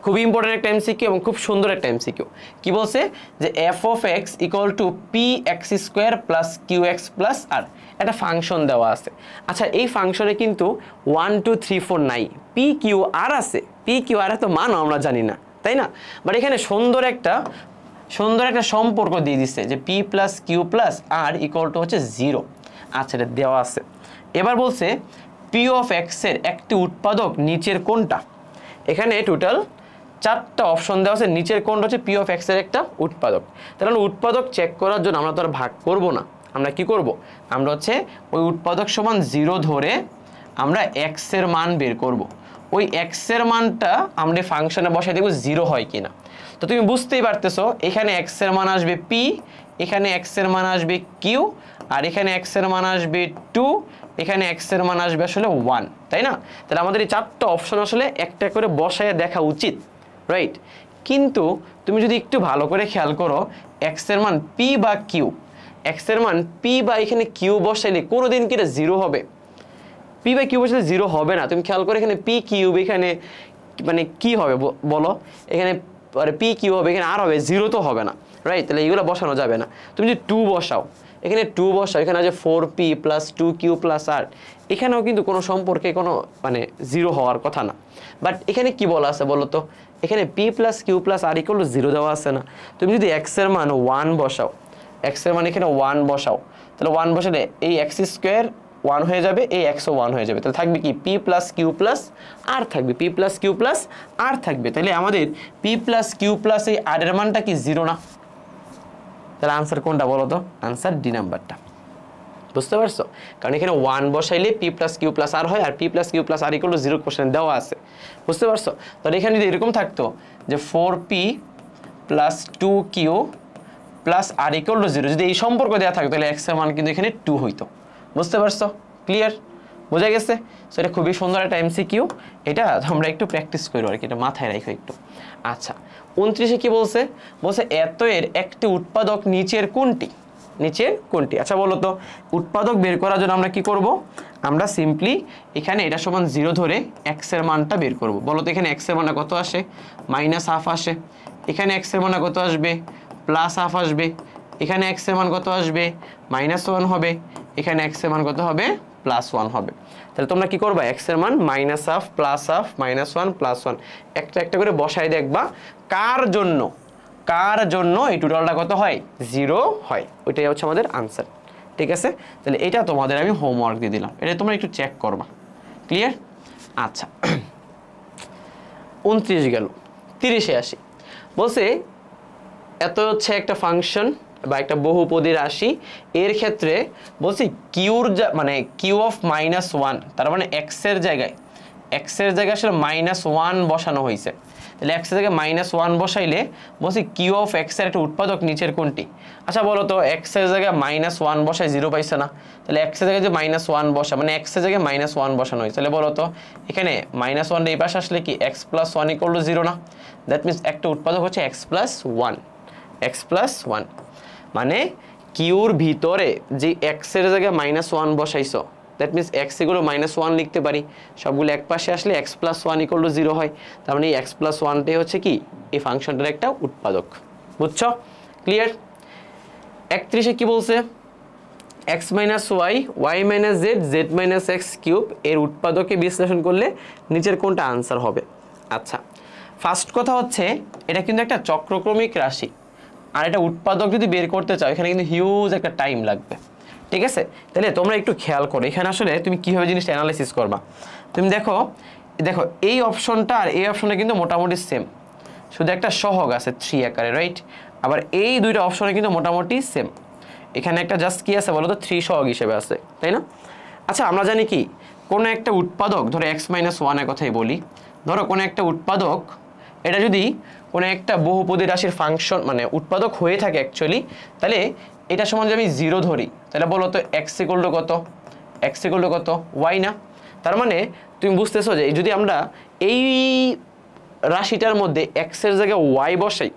খুবই ইম্পর্টেন্ট একটা এমসিকিউ এবং খুব সুন্দর একটা এমসিকিউ। কি বলছে যে F of X equal to P X square plus Q X plus R একটা ফাংশন দেওয়া আছে। আচ্ছা এই ফাংশনে কিন্তু 1 2 3 4 নাই, পি কিউ আর আছে। পি কিউ আর এত মানও আমরা জানি না, তাই না? বাট এখানে সুন্দর একটা সম্পর্ক দিয়ে দিচ্ছে যে P plus Q plus R equal to হচ্ছে 0। আচ্ছা এটা দেওয়া আছে। এবার বলছে পি অফ এক্স এর একটি উৎপাদক নিচের কোনটা? এখানে টোটাল 4টা অপশন দেওয়া আছে, নিচের কোনটা হচ্ছে পি অফ এক্স এর একটা উৎপাদক। তাহলে উৎপাদক চেক করার জন্য আমরা তো আর ভাগ করব না, আমরা কি করব? আমরা হচ্ছে ওই উৎপাদক সমান 0 ধরে আমরা এক্স এর মান বের করব। ওই এক্স এর মানটা আমরা ফাংশনে বসাই দেখব 0 হয় কিনা। তো তুমি বুঝতেই পারতেছো এখানে এক্স এর মান আসবে পি, এখানে এক্স এর মান আসবে কিউ, আর এখানে এক্স এর মান আসবে 2, এখানে এক্স এর মান আসবে আসলে 1, তাই না? তাহলে আমাদের এই চারটা অপশন আসলে একটা করে বসায় দেখা উচিত, রাইট? কিন্তু তুমি যদি একটু ভালো করে খেয়াল করো এক্স এর মান পি বা কিউ, এক্স এর মান পি বা এখানে কিউ বসাইলে কোনোদিন কি এটা 0 হবে? পি বাই কিউ বসাইলে 0 হবে না। তুমি খেয়াল করে এখানে পি কিউব এখানে মানে কি হবে বলো? এখানে পি কিউ হবে, এখানে আর হবে, 0 তো হবে না, রাইট? তাহলে এইগুলো বসানো যাবে না। তুমি যদি 2 বসাও, এখানে 2 বসাও, এখানে আছে 4p plus 2q plus r, এখানেও কিন্তু কোনো সম্পর্কে কোনো মানে 0 হওয়ার কথা না। বাট এখানে কি বলা আছে বলো তো? এখানে p plus q plus r equal to 0 দেওয়া আছে না। তুমি যদি x এর মান 1 বসাও, x এর মান এখানে 1 বসাও, তাহলে 1 বসালে এই x স্কোয়ার 1 হয়ে যাবে, এই x ও 1 হয়ে যাবে। তাহলে থাকবে কি p plus q plus r থাকবে, p plus q plus r থাকবে। তাহলে আমাদের p প্লাস q প্লাস এই r এর মানটা কি 0 না? তাহলে আনসার কোনটা বলো তো? আনসার ডি নাম্বারটা। বুঝতে পারছো? কারণ এখানে 1 বসাইলে p plus q plus r হয়, আর p plus q plus r equal to 0 question দেওয়া আছে। বুঝতে পারছো? তাহলে এখানে যদি এরকম থাকতো যে 4p plus 2q plus r equal to 0, যদি এই সম্পর্ক দেওয়া থাকতো তাহলে x এর মান কিন্তু এখানে 2 হইতো। বুঝতে পারছো? ক্লিয়ার? বোঝা গেছে? সো এটা খুবই সুন্দর একটা এমসিকিউ, এটা তোমরা একটু প্র্যাকটিস করো আর কি, এটা মাথায় রাখো একটু। আচ্ছা 29-এ কি বলছে? বলছে এত এর একটি উৎপাদক নিচের কোনটি? নিচের কোনটি? আচ্ছা বলো তো, উৎপাদক বের করার জন্য আমরা কি করব? আমরা সিম্পলি এখানে এটা সমান 0 ধরে x এর মানটা বের করব। বলো তো এখানে x এর মানটা কত আসে? -½ আসে। এখানে x এর মানটা কত আসবে? +½ আসবে। এখানে x এর মান কত আসবে? -1 হবে। এখানে x এর মান কত হবে? +1 হবে। তাহলে তোমরা কি করবা? x এর মান -½ +½ -1 +1 একটা একটা করে বসায় দেখবা কার জন্য এই টোটালটা কত হয়? 0 হয়। ওইটাই হচ্ছে আমাদের আনসার। ঠিক আছে? তাহলে এটা তোমাদের আমি হোমওয়ার্ক দিয়ে দিলাম, এটা তোমরা একটু চেক করবা। ক্লিয়ার? আচ্ছা 29 গেল, 30-এ আসি। বলছে এত হচ্ছে একটা ফাংশন বা একটা বহুপদী রাশি, এর ক্ষেত্রে বলছি কিউর মানে কিউ অফ -1, তার মানে x এর জায়গায় আসলে -1 বসানো হয়েছে। তাহলে x এর জায়গায় -1 বসাইলে বলছি কিউ অফ x এর একটা উৎপাদক নিচের কোনটি? আচ্ছা বলো তো x এর জায়গায় -1 বসাই 0 পাইছে না? তাহলে x এর জায়গায় যে -1 বসা মানে x এর জায়গায় -1 বসানো হয়েছে, তাহলে বলো তো এখানে -1 এই পাশে আসলে কি x + 1 = 0 না? দ্যাট মিনস একটা উৎপাদক হচ্ছে x + 1, x + 1 মানে কিউর ভিতরে যে x এর জায়গায় -1 বসাইছো, দ্যাট মিনস x এগুলো -1 লিখতে পারি, সবগুলো এক পাশে আসলে x + 1 = 0 হয়। তার মানে এই x + 1টাই হচ্ছে কি এই ফাংশনটার একটা উৎপাদক। বুঝছো? ক্লিয়ার? 31-এ কি বলছে? x - y, y - z, z - x³ এর উৎপাদকে বিশ্লেষণ করলে নিচের কোনটা আনসার হবে? আচ্ছা ফার্স্ট কথা হচ্ছে এটা কিন্তু একটা চক্রক্রমিক রাশি, আর এটা উৎপাদক যদি বের করতে চাও এখানে কিন্তু হিউজ একটা টাইম লাগবে। ঠিক আছে? তাহলে তোমরা একটু খেয়াল করো এখানে আসলে তুমি কিভাবে জিনিসটা অ্যানালাইসিস করবা। তুমি দেখো এই অপশনটা আর এই অপশনটা কিন্তু মোটামুটি সেম, শুধু একটা সহগ আছে 3 আকারে, রাইট? আবার এই দুইটা অপশনে কিন্তু মোটামুটি সেম, এখানে একটা জাস্ট কি আছে বলো তো 3 সহগ হিসেবে আছে, তাই না? আচ্ছা আমরা জানি কি কোনো একটা উৎপাদক, ধরো x - 1 এর কথাই বলি, ধরো কোনো একটা উৎপাদক এটা যদি কোনো একটা বহুপদী রাশির ফাংশন মানে উৎপাদক হয়ে থাকে অ্যাকচুয়ালি, তাহলে এটা সমান যদি আমি 0 ধরি তাহলে বলো তো x = কত? x = কত? y না? তার মানে তুমি বুঝতেছো যে যদি আমরা এই রাশিটার মধ্যে x এর জায়গায় y বসাই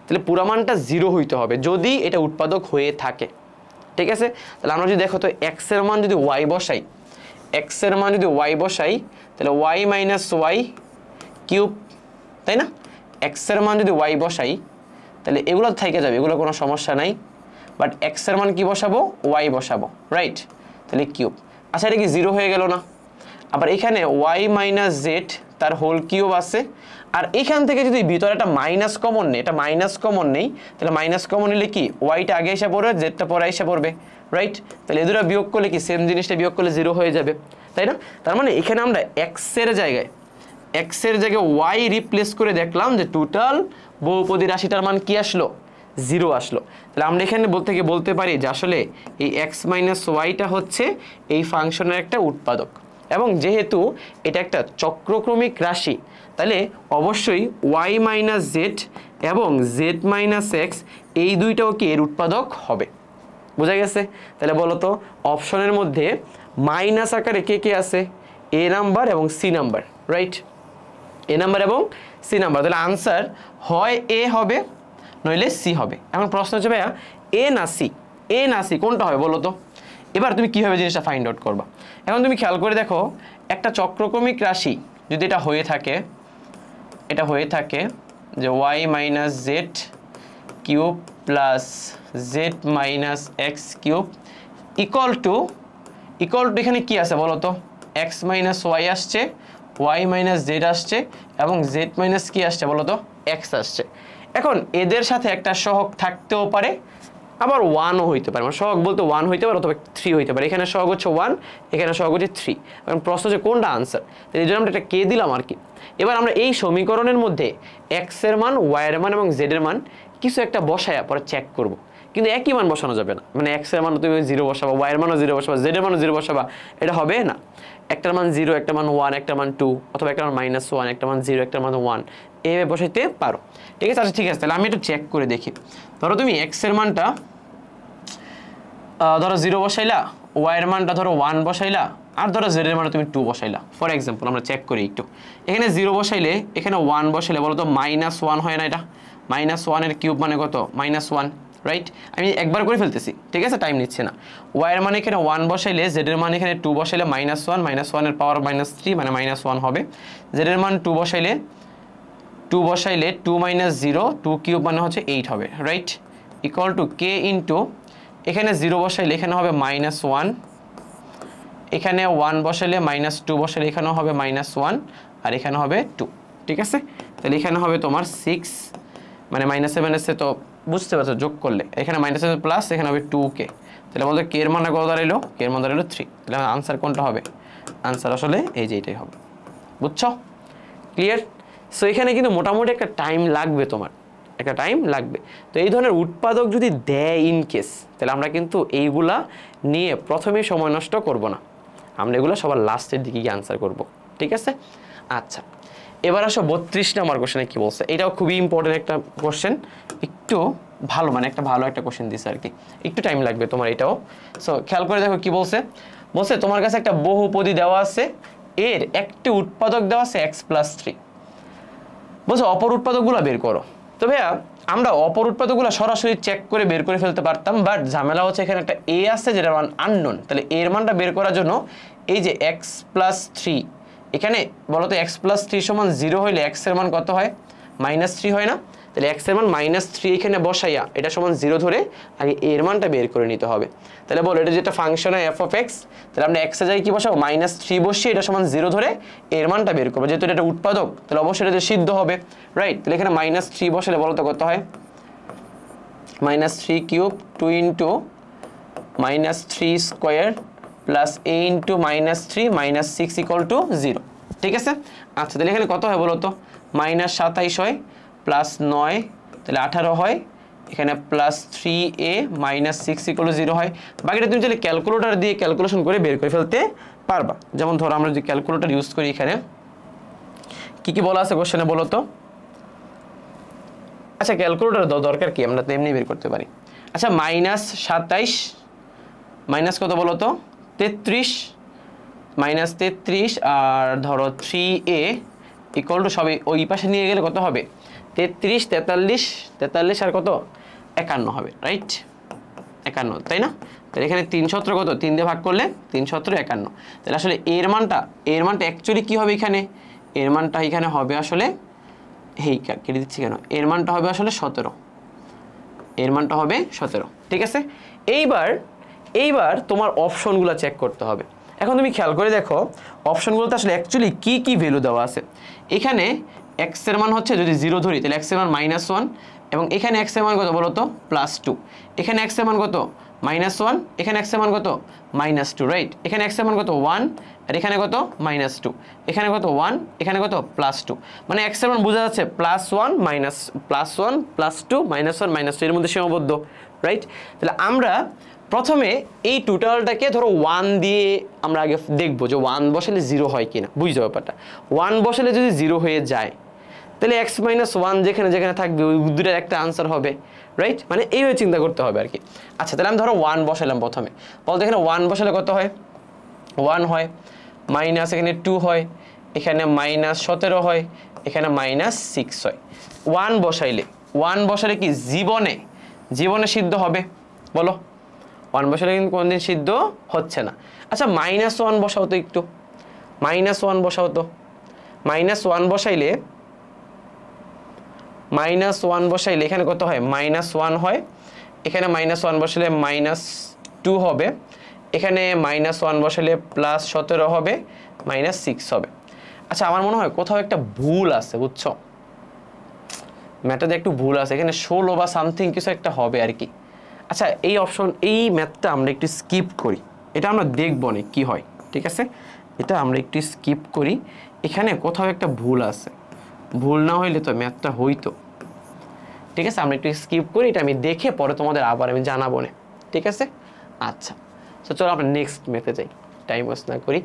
তাহলে পুরো মানটা 0 হইতে হবে যদি এটা উৎপাদক হয়ে থাকে। ঠিক আছে? তাহলে আমরা যদি দেখো তো x এর মান যদি y বসাই, তাহলে y - y³ তাই না? x এর মান যদি y বসাই তাহলে এগুলো থেকে যাবে, এগুলো কোনো সমস্যা নাই। বাট x এর মান কি বসাবো? y বসাবো, রাইট? তাহলে কিউব। আচ্ছা এটা কি 0 হয়ে গেল না? আবার এখানে y - z তার হোল কিউব আছে, আর এখান থেকে যদি ভিতরে একটা মাইনাস কমন নেই, এটা মাইনাস কমন নেই, তাহলে মাইনাস কমন নিলে কি ওয়াইটা আগে এসে পড়বে, জেডটা পরে এসে পড়বে, রাইট? তাহলে এদের বিয়োগ করলে কি সেম জিনিসটা বিয়োগ করলে 0 হয়ে যাবে, তাই না? তার মানে এখানে আমরা এক্স এর জায়গায় ওয়াই রিপ্লেস করে দেখলাম যে টোটাল বহুপদী রাশিটার মান কি আসলো? 0 আসলো। তাহলে আমরা এখানে বলতে পারি যে আসলে এই x - ওয়াইটা হচ্ছে এই ফাংশনের একটা উৎপাদক। এবং যেহেতু এটা একটা চক্রক্রমিক রাশি তাহলে অবশ্যই y মাইনাস জেড এবং জেড মাইনাস এক্স এই দুইটাও কি এর উৎপাদক হবে। বোঝা গেছে? তাহলে বলো তো অপশনের মধ্যে মাইনাস আকারে কে কে আছে? এ নাম্বার এবং সি নাম্বার, রাইট? এ নাম্বার এবং সি নাম্বার। তাহলে আনসার হয় এ হবে নইলে সি হবে। এখন প্রশ্ন হচ্ছে ভাইয়া এ না সি, এ না সি কোনটা হবে বলো তো? এবার তুমি কীভাবে জিনিসটা ফাইন্ড আউট করবা? এখন তুমি খেয়াল করে দেখো একটা চক্রক্রমিক রাশি যদি এটা হয়ে থাকে, এটা হয়ে থাকে যে Y minus Z cube plus Z minus X cube equal to এখানে কি আছে বলো তো? এক্স মাইনাস ওয়াই আসছে, ওয়াই মাইনাস জেড আসছে এবং জেড মাইনাস কি আসছে বলো তো? এক্স আসছে। এখন এদের সাথে একটা সহগ থাকতেও পারে আবার ওয়ানও হইতে পারে, মানে সহগ বলতে ওয়ান হইতে পারে অথবা 3 হইতে পারে। এখানে সহগ হচ্ছে 1, এখানে সহগ হচ্ছে 3। কারণ প্রশ্ন হচ্ছে কোনটা আনসার, এই জন্য আমরা এটা কে দিলাম আর কি। এবার আমরা এই সমীকরণের মধ্যে এক্স এর মান, ওয়াই এর মান এবং জেড এর মান কিছু একটা বসায়া পরে চেক করব। কিন্তু একই মান বসানো যাবে না, মানে এক্স এর মান তুমি 0 বসাবা, ওয়াই এর মানও 0 বসাবা, জেড এর মানও 0 বসাবা, এটা হবে না। একটার মান 0, একটা মান 1, একটা মান 2, অথবা একটা মান -1, একটা মান 0, একটা মান 1, এভাবে বসাইতে পারো। ঠিক আছে? আচ্ছা ঠিক আছে, তাহলে আমি একটু চেক করে দেখি। ধরো তুমি এক্স এর মানটা ধরো 0 বসাইলা, ওয়াই এর মানটা ধরো 1 বসাইলা, আর ধরো জেড এর মানটা তুমি 2 বসাইলা। ফর এক্সাম্পল আমরা চেক করি একটু। এখানে 0 বসাইলে, এখানে 1 বসাইলে বলো তো -1 হয় না? এটা -1 এর কিউব মানে কত? -1, রাইট? আমি একবার করে ফেলতেছি, ঠিক আছে, টাইম নিচ্ছে না। ওয়াই এর মানে এখানে 1 বসাইলে, জেড এর মান এখানে 2 বসাইলে -1 এর পাওয়ার -3 মানে -1 হবে। জেড এর মান 2 বসাইলে 2 - 0, 2 কিউব মানে হচ্ছে 8 হবে, right? Equal to K into এখানে 0 বসাইলে এখানে হবে -1, এখানে 1 বসাইলে -2 বসাইলে এখানেও হবে -1 আর এখানে হবে 2, ঠিক আছে? তাহলে এখানে হবে তোমার 6 মানে -7 এসে তো বুঝতে পারছো যোগ করলে এখানে -7 প্লাস এখানে হবে 2k। তাহলে বলতে কে এর মানটা কত দাঁড়াইলো? কে এর মান দাঁড়াইলো 3। তাহলে আনসার কোনটা হবে? আনসার আসলে এই যে এটাই হবে। বুঝছো? ক্লিয়ার? সো এখানে কিন্তু মোটামুটি একটা টাইম লাগবে, তোমার একটা টাইম লাগবে। তো এই ধরনের উৎপাদক যদি দেয় ইন কেস, তাহলে আমরা কিন্তু এইগুলা নিয়ে প্রথমেই সময় নষ্ট করব না, আমরা এগুলো সবার লাস্টের দিকে গিয়ে আনসার করব, ঠিক আছে? আচ্ছা এবার আসো 32 নম্বর কোশ্চেনে কি বলছে। এটাও খুবই ইম্পর্টেন্ট একটা কোশ্চেন, একটু ভালো মানে একটা ভালো একটা কোশ্চেন দিছে আর কি, একটু টাইম লাগবে তোমার এটাও। সো খেয়াল করে দেখো কি বলছে। বলছে তোমার কাছে একটা বহুপদী দেওয়া আছে, এর একটি উৎপাদক দেওয়া আছে x + 3। বলছে অপর উৎপাদকগুলো বের করো। তো ভাইয়া আমরা অপর উৎপাদকগুলো সরাসরি চেক করে বের করে ফেলতে পারতাম, বাট ঝামেলা হচ্ছে এখানে একটা a আছে যেটা মান আননোন। তাহলে এর মানটা বের করার জন্য এই যে x + 3, এখানে বলো তো x + 3 = 0 হইলে x এর মান কত হয়? -3 হয় না? তাহলে x এর মান -3 এখানে বসাইয়া এটা সমান 0 ধরে আগে এর মানটা বের করে নিতে হবে। তাহলে বলো এটা যেটা ফাংশন হয় f of x, তাহলে আমরা x এর জায়গায় কি বসাবো? -3 বসিয়ে এটা সমান 0 ধরে এর মানটা বের করবো। যেহেতু এটা উৎপাদক তাহলে অবশ্যই এটা সিদ্ধ হবে, রাইট? তাহলে এখানে -3 বসালে বলো তো কত হয়? -3 কিউব 2 * -3 স্কয়ার প্লাস a * -3 -6 = 0, ঠিক আছে? আচ্ছা তাহলে এখানে কত হয় বলো তো? -27 হয় প্লাস 9 তাহলে 18 হয়, এখানে প্লাস 3a -6 = 0 হয়। বাকিটা তুমি চাইলে ক্যালকুলেটর দিয়ে ক্যালকুলেশন করে বের করে ফেলতে পারবা। যেমন ধরো আমরা যদি ক্যালকুলেটর ইউজ করি, এখানে কি কি বলা আছে কোশ্চেনে বলো তো? আচ্ছা ক্যালকুলেটর দরকার কি, আমরা তো এমনি বের করতে পারি। আচ্ছা -27 মাইনাস কত বলো তো? 33 -33 আর ধরো 3a ইকুয়াল টু সবই ওই পাশে নিয়ে গেলে কত হবে? 33 43 আর কত? 51 হবে, রাইট? 51, তাই না? তাহলে এখানে 3 17 কত? 3 দিয়ে ভাগ করলে 3 17 51। তাহলে আসলে এর মানটা অ্যাকচুয়ালি কি হবে এখানে? এর মানটা এখানে হবে আসলে কেটে দিচ্ছি কেন? এর মানটা হবে আসলে 17, এর মানটা হবে 17, ঠিক আছে? এইবার তোমার অপশনগুলো চেক করতে হবে। এখন তুমি খেয়াল করে দেখো অপশনগুলোতে আসলে অ্যাকচুয়ালি কি কি ভ্যালু দেওয়া আছে। এখানে x এর মান হচ্ছে যদি 0 ধরি তাহলে x এর মান -1 এবং এখানে x এর মান কত বলো তো? +2। এখানে x এর মান কত? -1, এখানে x এর মান কত? -2, রাইট? এখানে x এর মান কত? 1 আর এখানে কত? -2, এখানে কত? 1, এখানে কত? +2। মানে x এর মান বোঝা যাচ্ছে +1 +1 +2 -1 -2 এর মধ্যে সীমাবদ্ধ, রাইট? তাহলে আমরা প্রথমে এই টোটালটাকে ধরো 1 দিয়ে আমরা আগে দেখবো যে 1 বসালে 0 হয় কিনা, বুঝতে ব্যাপারটা। 1 বসালে যদি 0 হয়ে যায় তাহলে x - 1 যেখানে যেখানে থাকবে ওই দুটার একটা আনসার হবে, রাইট? মানে এইভাবে চিন্তা করতে হবে আর কি। আচ্ছা, তাহলে আমি ধরো 1 বসালাম প্রথমে, বলতে এখানে 1 বসালে কত হয়? 1 হয়, মাইনাস এখানে 2 হয়, এখানে -17 হয়, এখানে -6 হয়। 1 বসাইলে কি জীবনে সিদ্ধ হবে? বলো, 1 বসালে কিন্তু কোনদিন সিদ্ধ হচ্ছে না। আচ্ছা, -1 বসাও তো একটু, -1 বসাও তো। -1 বসাইলে এখানে কত হয়? -1 হয়, এখানে -1 বসালে -2 হবে, এখানে -1 বসালে +17 হবে, -6 হবে। আচ্ছা, আমার মনে হয় কোথাও একটা ভুল আছে, বুঝছো? ম্যাথটাতে একটু ভুল আছে, এখানে 16 বা সামথিং কিছু একটা হবে আর কি। আচ্ছা, এই ম্যাথটা আমরা একটু স্কিপ করি, এটা আমরা দেখব না কি হয়, ঠিক আছে? এটা আমরা একটু স্কিপ করি, এখানে কোথাও একটা ভুল আছে, ভুল না হইলে তো ম্যাথটা হইতো, ঠিক আছে? আমরা একটু স্কিপ করি, এটা আমি দেখে পরে তোমাদের আবার আমি জানাবো না, ঠিক আছে? আচ্ছা, তো চলো আমরা নেক্সট ম্যাথে যাই, টাইম ওয়েস্ট না করি।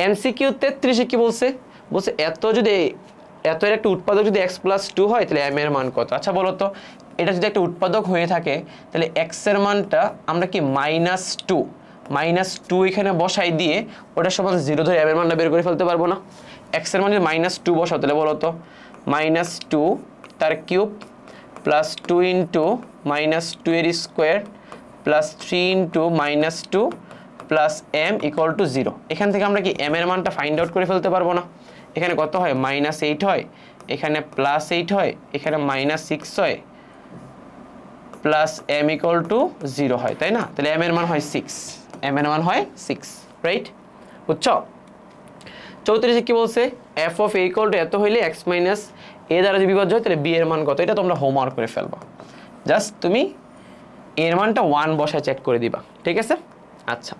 এমসিকিউ 33 কি বলছে? এত এর একটা উৎপাদক যদি x + 2 হয় তাহলে m এর মান কত? আচ্ছা বলো তো, এটা যদি একটা উৎপাদক হয়ে থাকে তাহলে x এর মানটা আমরা কি -2 এখানে বসাই দিয়ে ওটা সমান 0 ধরে m এর মানটা বের করে ফেলতে পারবো না? x এর মান যদি -2 বসাও তাহলে বলো তো, -2 তার কিউব +2 * -2 এর স্কোয়ার +3 * -2 m = 0। এখান থেকে আমরা কি m এর মানটা ফাইন্ড আউট করে ফেলতে পারবো না? এখানে কত হয়? -8 হয়, এখানে +8 হয়, এখানে -6 হয়, m = 0 হয়, তাই না? তাহলে m এর মান হয় 6, রাইট? বুঝছো? 34 কি বলছে? f of a = এত হইলে x - a দ্বারা যদি বিভাজ্য হয় তাহলে b এর মান কত? এটা তোমরা হোমওয়ার্ক করে ফেলবা, জাস্ট তুমি এর মানটা 1 বসায় চেক করে দিবা, ঠিক আছে? আচ্ছা,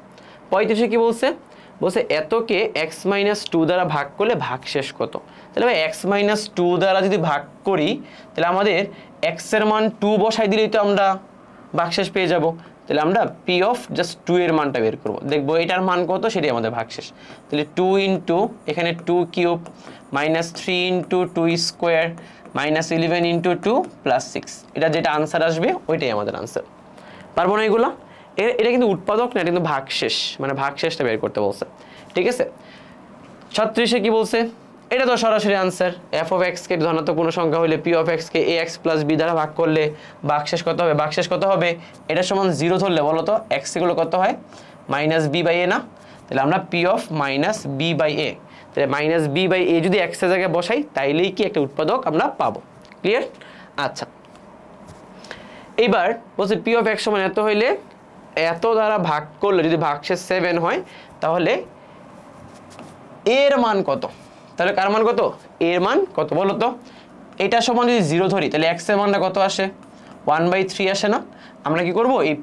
35 কি বলছে? এতকে x - 2 দ্বারা ভাগ করলে ভাগশেষ কত? তাহলে ভাই x - 2 দ্বারা যদি ভাগ করি তাহলে আমাদের x এর মান 2 বসাই দিলেই তো আমরা ভাগশেষ পেয়ে যাব। তাহলে আমরা p of জাস্ট 2 এর মানটা বের করব, দেখবো এটার মান কত, সেটাই আমাদের ভাগশেষ। তাহলে 2 * এখানে 2 কিউব -3 * 2 স্কোয়ার -11 * 2 +6, এটা যেটা আনসার আসবে ওইটাই আমাদের আনসার। পারবো না এগুলা? এটা কিন্তু উৎপাদক না, এটা কিন্তু ভাগশেষ, মানে ভাগশেষটা বের করতে বলছে, ঠিক আছে? 36 কি বলছে? এটা তো সরাসরি আনসার, f of x কে ধনাত্মক কোনো সংখ্যা হলে p of x K ax + b দ্বারা ভাগ করলে ভাগশেষ কত হবে? এটা সমান 0 ধরলে বলো তো x এগুলো কত হয়? -b/a না? তাহলে আমরা p of -b/a, তাহলে -b/a যদি x এর জায়গায় বসাই তাইলেই কি একটা উৎপাদক আমরা পাবো। ক্লিয়ার? আচ্ছা, এইবার বলছে p of x সমান এত হইলে এত দ্বারা ভাগ করলে যদি ভাগশেষ 7 হয় তাহলে এর মান কত? তাহলে কার মান কত? এর মান কত বলো তো? এটা সমান যদি 0 ধরি তাহলে x এর মানটা কত আসে? 1/3 আসে না? আমরা কি করব? এই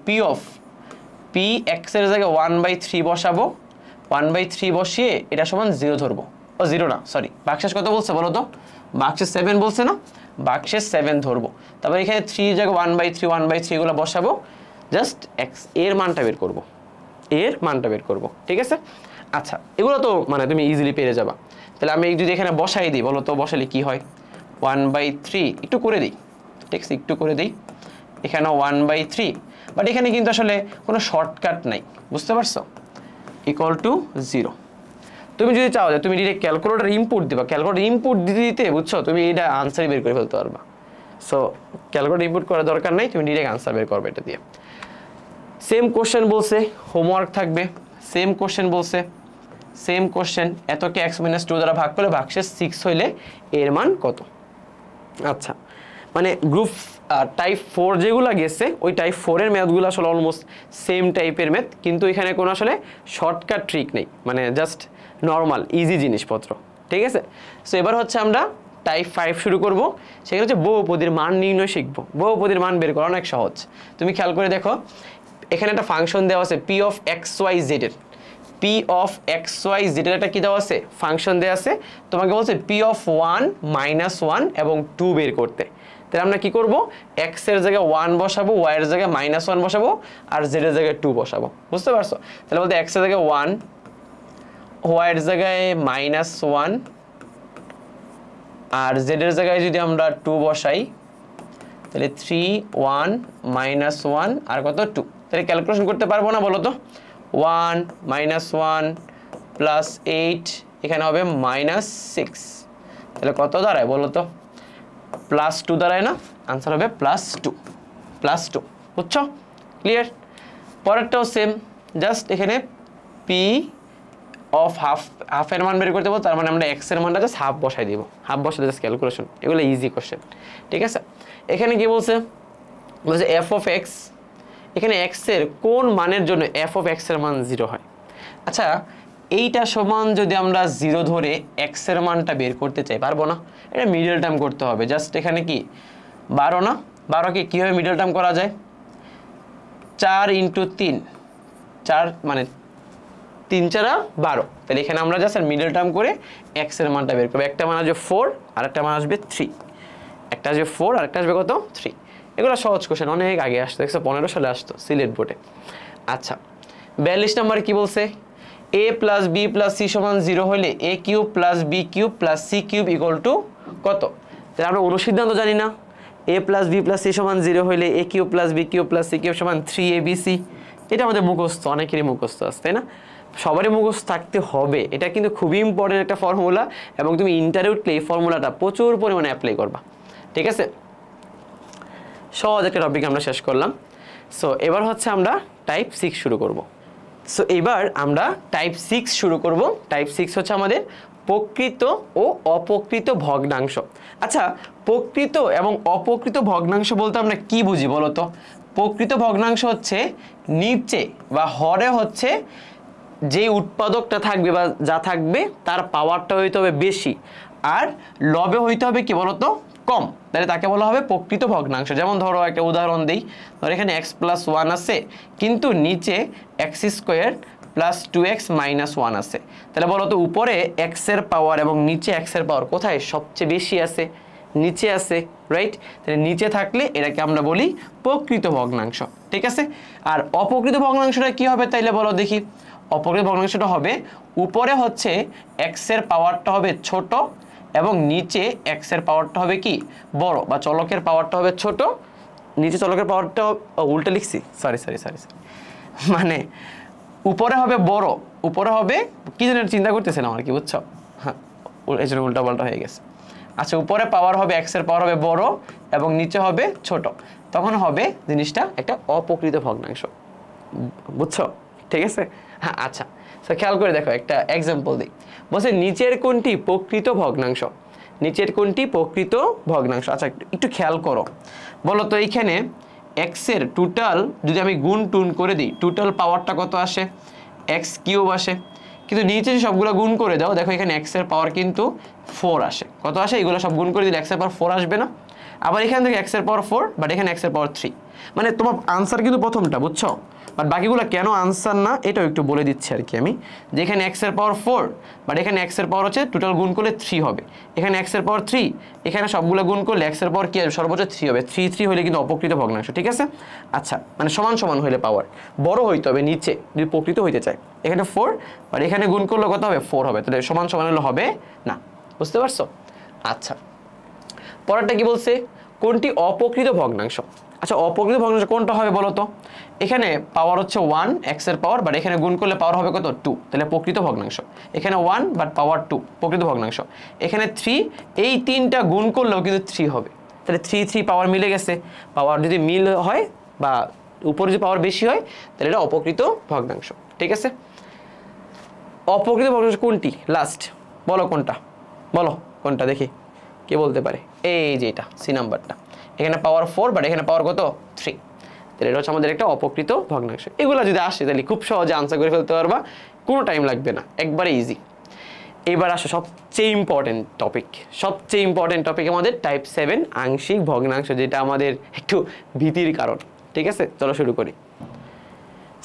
p x এর জায়গায় 1/3 বসাবো, 1/3 বসিয়ে এটা সমান 0 ধরবো। 0 না, সরি, ভাগশেষ কত বলছে বলো তো? ভাগশেষ 7 বলছে না? ভাগশেষ 7 ধরবো, তারপর এখানে 3 এর জায়গায় 1/3 এগুলো বসাবো, জাস্ট x এর মানটা বের করব, ঠিক আছে? আচ্ছা, এগুলো তো মানে তুমি ইজিলি পেরে যাবা। তাহলে আমি যদি এখানে বসাই দিই, বলো তো বসালে কি হয়? 1/3 একটু করে দিই, ঠিক আছে, একটু করে দিই, এখানে 1/3, বাট এখানে কিন্তু আসলে কোনো শর্টকাট নাই, বুঝতে পারছো? = 0। তুমি যদি চাও যে তুমি ডিরেক্ট ক্যালকুলেটর ইনপুট দিবা, ক্যালকুলেটর ইনপুট দিতে বুঝছো, তুমি এটা আনসারই বের করে ফেলতে পারবা। সো ক্যালকুলেটর ইনপুট করার দরকার নাই, তুমি ডিরেক্ট আনসার বের করবে এটা দিয়ে। সেম কোশ্চেন বলছে, হোমওয়ার্ক থাকবে। সেম কোশ্চেন, এতকে x - 2 দ্বারা ভাগ করলে ভাগশেষ 6 হইলে এর মান কত? আচ্ছা, মানে গ্রুপ টাইপ 4 যেগুলো গেছে ওই টাইপ 4 এর ম্যাথগুলো আসলে অলমোস্ট সেম টাইপের ম্যাথ, কিন্তু এখানে কোনো আসলে শর্টকাট ট্রিক নেই, মানে জাস্ট নর্মাল ইজি জিনিসপত্র, ঠিক আছে? সো এবার হচ্ছে আমরা টাইপ 5 শুরু করব, সেখানে হচ্ছে বহুপদীর মান নির্ণয় শিখব। বহুপদীর মান বের করা অনেক সহজ, তুমি খেয়াল করে দেখো, এখানে একটা ফাংশন দেওয়া আছে p of xyz এর, p of xyz এর একটা কি দেওয়া আছে? ফাংশন দেওয়া আছে। তোমাকে বলছে p of 1 - 1 এবং 2 বের করতে। তাহলে আমরা কি করব, x এর জায়গায় 1 বসাবো, y এর জায়গায় -1 বসাবো, আর z এর জায়গায় 2 বসাবো। বুঝতে পারছো? তাহলে বলতে x এর জায়গায় 1, y এর জায়গায় -1, আর z এর জায়গায় যদি আমরা 2 বসাই তাহলে 3 1 -1 আর কত 2। তাহলে ক্যালকুলেশন করতে পারবো না বলো তো? 1 -1 প্লাস 8 এখানে হবে -6, তাহলে কত দাঁড়ায় বলো তো? +2 দাঁড়ায় না? আনসার হবে +2। বুঝছো? ক্লিয়ার? পরেরটাও সেম, জাস্ট এখানে p অফ হাফ এর মান বের করতে বলবো, তার মানে আমরা x এর মানটা জাস্ট হাফ বসাই দিব, হাফ বসালে জাস্ট ক্যালকুলেশন। এগুলো ইজি কোশ্চেন, ঠিক আছে? এখানে কি বলছে f অফ x, এখানে x এর কোন মানের জন্য f অফ x এর মান 0 হয়? আচ্ছা, এইটা সমান যদি আমরা 0 ধরে x এর মানটা বের করতে চাই, পারবো না? এটা মিডল টার্ম করতে হবে। জাস্ট এখানে কি 12 না, 12 কে কিভাবে মিডল টার্ম করা যায়? 4 × 3, 4 মানে 3 × 12। তাহলে এখানে আমরা জাস্ট মিডল টার্ম করে x এর মানটা বের করব। একটা মান আসবে 4 আর একটা মান আসবে 3, একটা আসবে 4 আর একটা আসবে কত 3। এগুলো সহজ কোশ্চেন, অনেক আগে আসতো, 115 সালে আসতো সিলেট বোর্ডে। আচ্ছা, 42 নম্বরে কি বলছে? a + b + c = 0 হলে a³ + b³ + c³ = কত? তাহলে আমরা অনুসিদ্ধান্ত জানি না। a + b + c = 0 হলে a³ + b³ + c³ = 3abc। এটা আমাদের মুখস্থ, অনেকেরই মুখস্থ আছে, তাই না? সবারই মুখস্থ থাকতে হবে। এটা কিন্তু খুবই ইম্পর্টেন্ট একটা ফর্মুলা, এবং তুমি ইন্টারভিউ উঠলে এই ফর্মুলাটা প্রচুর পরিমাণে অ্যাপ্লাই করবা, ঠিক আছে? সহজ একটা টপিক আমরা শেষ করলাম। সো এবার হচ্ছে আমরা টাইপ 6 শুরু করব। সো এবার আমরা টাইপ 6 শুরু করব। টাইপ 6 হচ্ছে আমাদের প্রকৃত ও অপ্রকৃত ভগ্নাংশ। আচ্ছা, প্রকৃত এবং অপ্রকৃত ভগ্নাংশ বলতে আমরা কি বুঝি বলো তো? প্রকৃত ভগ্নাংশ হচ্ছে নিচে বা হরে হচ্ছে যে উৎপাদকটা থাকবে বা যা থাকবে তার পাওয়ারটা হইতে হবে বেশি, আর লবে হইতে হবে কি বলতো কম, তাহলে তাকে বলা হবে প্রকৃত ভগ্নাংশ। যেমন ধরো একটা উদাহরণ দিই, ধরো এখানে x + 1 আছে, কিন্তু নিচে x² + 2x - 1 আছে, তাহলে বলো তো উপরে x এর পাওয়ার এবং নিচে x এর পাওয়ার কোথায় সবচেয়ে বেশি আছে? নিচে আছে, রাইট? তাহলে নিচে থাকলে এটাকে আমরা বলি প্রকৃত ভগ্নাংশ, ঠিক আছে? আর অপ্রকৃত ভগ্নাংশটা কি হবে তাইলে বলো দেখি? অপ্রকৃত ভগ্নাংশটা হবে উপরে হচ্ছে x এর পাওয়ারটা হবে ছোট এবং নিচে x এর পাওয়ারটা হবে কি বড়, বা চলকের পাওয়ারটা হবে ছোট, নিচে চলকের পাওয়ারটা উল্টা লিখছি, সরি, মানে উপরে হবে বড়, উপরে হবে কি যেন চিন্তা করতেছেন আমার, কি বুঝছো? হ্যাঁ, এই জন্য উল্টা পাল্টা হয়ে গেছে। আচ্ছা, উপরে পাওয়ার হবে x এর পাওয়ার হবে বড় এবং নিচে হবে ছোট, তখন হবে জিনিসটা একটা অপ্রকৃত ভগ্নাংশ, বুঝছো? ঠিক আছে? হ্যাঁ, আচ্ছা, তো খেয়াল করে দেখো, একটা এক্সাম্পল দিই। বলছে নিচের কোনটি প্রকৃত ভগ্নাংশ? নিচের কোনটি প্রকৃত ভগ্নাংশ? আচ্ছা, একটু খেয়াল করো, বলো তো এইখানে x এর টোটাল যদি আমি গুণ টুন করে দিই, টোটাল পাওয়ারটা কত আসে? x³ আসে। কিন্তু নিচে সবগুলো গুণ করে দাও, দেখো এখানে x এর পাওয়ার কিন্তু 4 আসে। কত আসে? এগুলো সব গুণ করে দিলে x এর পাওয়ার 4 আসবে না? আবার এখান থেকে x এর পাওয়ার 4, বাট এখানে x এর পাওয়ার 3। মানে তোমার আনসার কিন্তু প্রথমটা, বুঝছো? বাট বাকিগুলো কেন আনসার না এটাও একটু বলে দিচ্ছি আর কি আমি, যে এখানে x এর পাওয়ার 4, বাট এখানে x এর পাওয়ার হচ্ছে টোটাল গুণ করলে 3 হবে। এখানে x এর পাওয়ার 3, এখানে সবগুলো গুণ করলে x এর পাওয়ার কি হবে? সর্বোচ্চ 3 হবে। 3 হলে কিন্তু অপ্রকৃত ভগ্নাংশ, ঠিক আছে? আচ্ছা, মানে সমান সমান হলে পাওয়ার বড় হইতে হবে নিচে যদি প্রকৃত হইতে চায়। এখানে 4, বাট এখানে গুণ করলে কত হবে? 4 হবে। তাহলে সমান সমান হলে হবে না, বুঝতে পারছো? আচ্ছা, পরেরটা কি বলছে? কোনটি অপ্রকৃত ভগ্নাংশ? আচ্ছা, অপ্রকৃত ভগ্নাংশ কোনটা হবে বলো তো? এখানে পাওয়ার হচ্ছে 1 x এর পাওয়ার, বাট এখানে গুণ করলে পাওয়ার হবে কত? 2, তাহলে প্রকৃত ভগ্নাংশ। এখানে 1 বাট পাওয়ার 2, প্রকৃত ভগ্নাংশ। এখানে 3, এই তিনটা গুণ করলেও কিন্তু 3 হবে, তাহলে 3 পাওয়ার মিলে গেছে। পাওয়ার যদি মিল হয় বা উপরে যদি পাওয়ার বেশি হয় তাহলে এটা অপ্রকৃত ভগ্নাংশ, ঠিক আছে? অপ্রকৃত ভগ্নাংশ কোনটি? লাস্ট বলো কোনটা, বলো কোনটা দেখি, কে বলতে পারে? এই যে এটা সি নাম্বারটা, এখানে পাওয়ার 4 বাট এখানে পাওয়ার কত? 3, তাহলে এটা হচ্ছে আমাদের একটা অপ্রকৃত ভগ্নাংশ। এগুলো যদি আসে তাহলে খুব সহজে আনসার করে ফেলতে পারবা, কোনো টাইম লাগবে না, একবারে ইজি। এবার আসো সবচেয়ে ইম্পর্টেন্ট টপিক আমাদের টাইপ 7 আংশিক ভগ্নাংশ, যেটা আমাদের একটু ভীতির কারণ, ঠিক আছে? চলো শুরু করি।